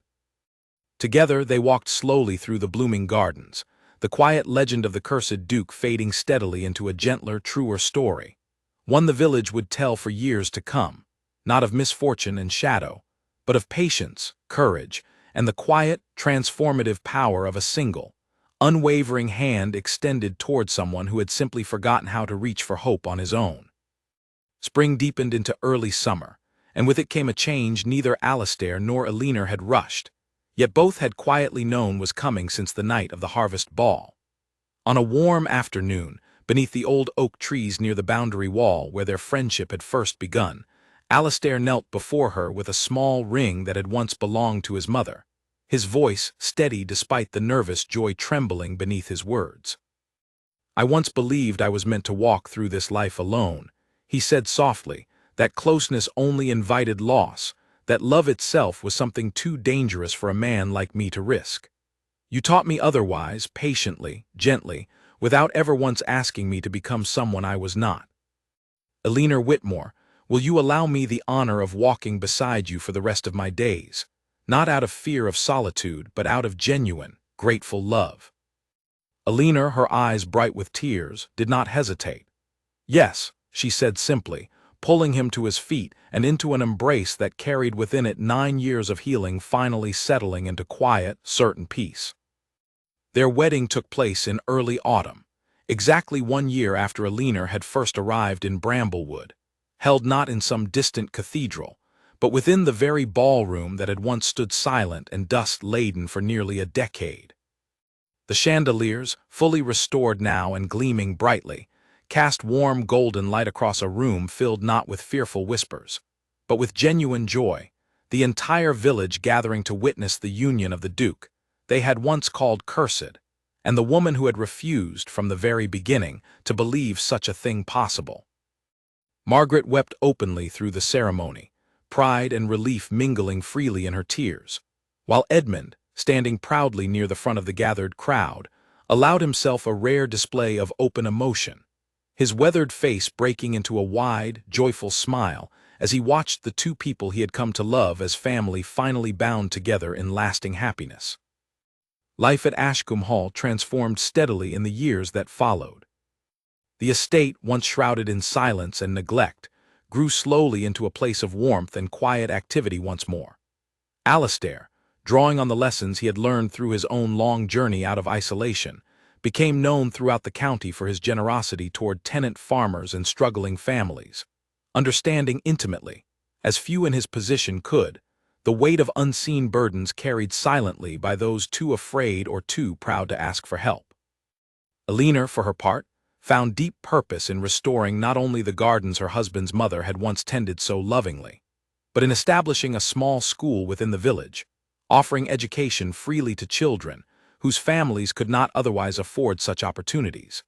Together they walked slowly through the blooming gardens, the quiet legend of the cursed Duke fading steadily into a gentler, truer story, one the village would tell for years to come, not of misfortune and shadow, but of patience, courage, and the quiet, transformative power of a single, unwavering hand extended toward someone who had simply forgotten how to reach for hope on his own. Spring deepened into early summer, and with it came a change neither Alistair nor Alinar had rushed, yet both had quietly known was coming since the night of the harvest ball. On a warm afternoon, beneath the old oak trees near the boundary wall where their friendship had first begun, Alistair knelt before her with a small ring that had once belonged to his mother, his voice steady despite the nervous joy trembling beneath his words. "I once believed I was meant to walk through this life alone," he said softly, "that closeness only invited loss, that love itself was something too dangerous for a man like me to risk. You taught me otherwise, patiently, gently, without ever once asking me to become someone I was not. Alinar Whitmore, will you allow me the honor of walking beside you for the rest of my days, not out of fear of solitude, but out of genuine, grateful love?" Alinar, her eyes bright with tears, did not hesitate. "Yes," she said simply, pulling him to his feet and into an embrace that carried within it 9 years of healing finally settling into quiet, certain peace. Their wedding took place in early autumn, exactly 1 year after Alinar had first arrived in Bramblewood, held not in some distant cathedral, but within the very ballroom that had once stood silent and dust-laden for nearly a decade. The chandeliers, fully restored now and gleaming brightly, cast warm golden light across a room filled not with fearful whispers, but with genuine joy, the entire village gathering to witness the union of the Duke they had once called cursed, and the woman who had refused from the very beginning to believe such a thing possible. Margaret wept openly through the ceremony, pride and relief mingling freely in her tears, while Edmund, standing proudly near the front of the gathered crowd, allowed himself a rare display of open emotion, his weathered face breaking into a wide, joyful smile as he watched the two people he had come to love as family finally bound together in lasting happiness. Life at Ashcombe Hall transformed steadily in the years that followed. The estate, once shrouded in silence and neglect, grew slowly into a place of warmth and quiet activity once more. Alastair, drawing on the lessons he had learned through his own long journey out of isolation, became known throughout the county for his generosity toward tenant farmers and struggling families, understanding intimately, as few in his position could, the weight of unseen burdens carried silently by those too afraid or too proud to ask for help. Eleanor, for her part, found deep purpose in restoring not only the gardens her husband's mother had once tended so lovingly, but in establishing a small school within the village, offering education freely to children whose families could not otherwise afford such opportunities,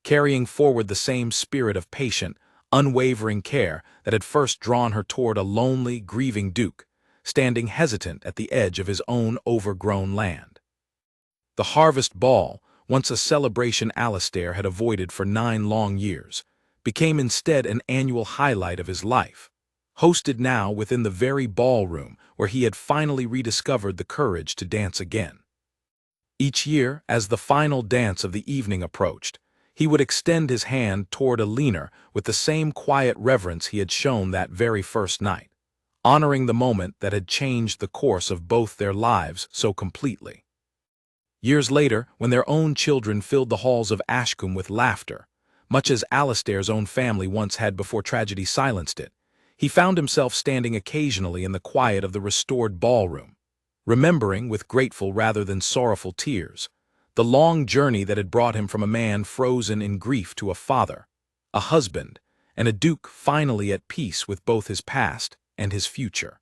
carrying forward the same spirit of patient, unwavering care that had first drawn her toward a lonely, grieving Duke, standing hesitant at the edge of his own overgrown land. The harvest ball, once a celebration Alastair had avoided for 9 long years, became instead an annual highlight of his life, hosted now within the very ballroom where he had finally rediscovered the courage to dance again. Each year, as the final dance of the evening approached, he would extend his hand toward Eleanor with the same quiet reverence he had shown that very first night, honoring the moment that had changed the course of both their lives so completely. Years later, when their own children filled the halls of Ashcombe with laughter, much as Alastair's own family once had before tragedy silenced it, he found himself standing occasionally in the quiet of the restored ballroom, remembering with grateful rather than sorrowful tears the long journey that had brought him from a man frozen in grief to a father, a husband, and a Duke finally at peace with both his past and his future.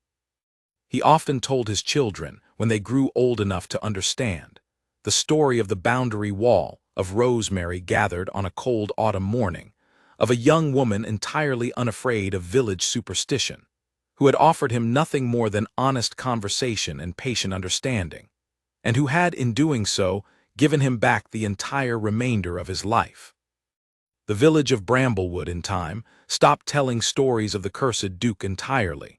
He often told his children, when they grew old enough to understand, the story of the boundary wall of rosemary gathered on a cold autumn morning, of a young woman entirely unafraid of village superstition, who had offered him nothing more than honest conversation and patient understanding, and who had, in doing so, given him back the entire remainder of his life. The village of Bramblewood, in time, stopped telling stories of the cursed Duke entirely.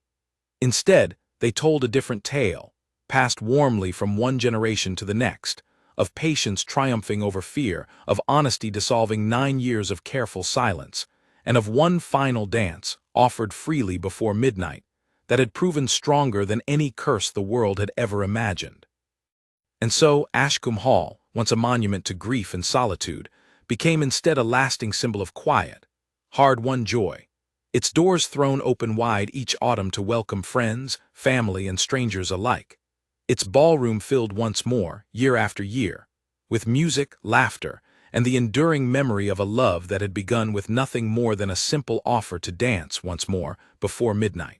Instead, they told a different tale, passed warmly from one generation to the next, of patience triumphing over fear, of honesty dissolving 9 years of careful silence, and of one final dance, offered freely before midnight, that had proven stronger than any curse the world had ever imagined. And so Ashcombe Hall, once a monument to grief and solitude, became instead a lasting symbol of quiet, hard-won joy, its doors thrown open wide each autumn to welcome friends, family, and strangers alike, its ballroom filled once more, year after year, with music, laughter, and the enduring memory of a love that had begun with nothing more than a simple offer to dance once more before midnight.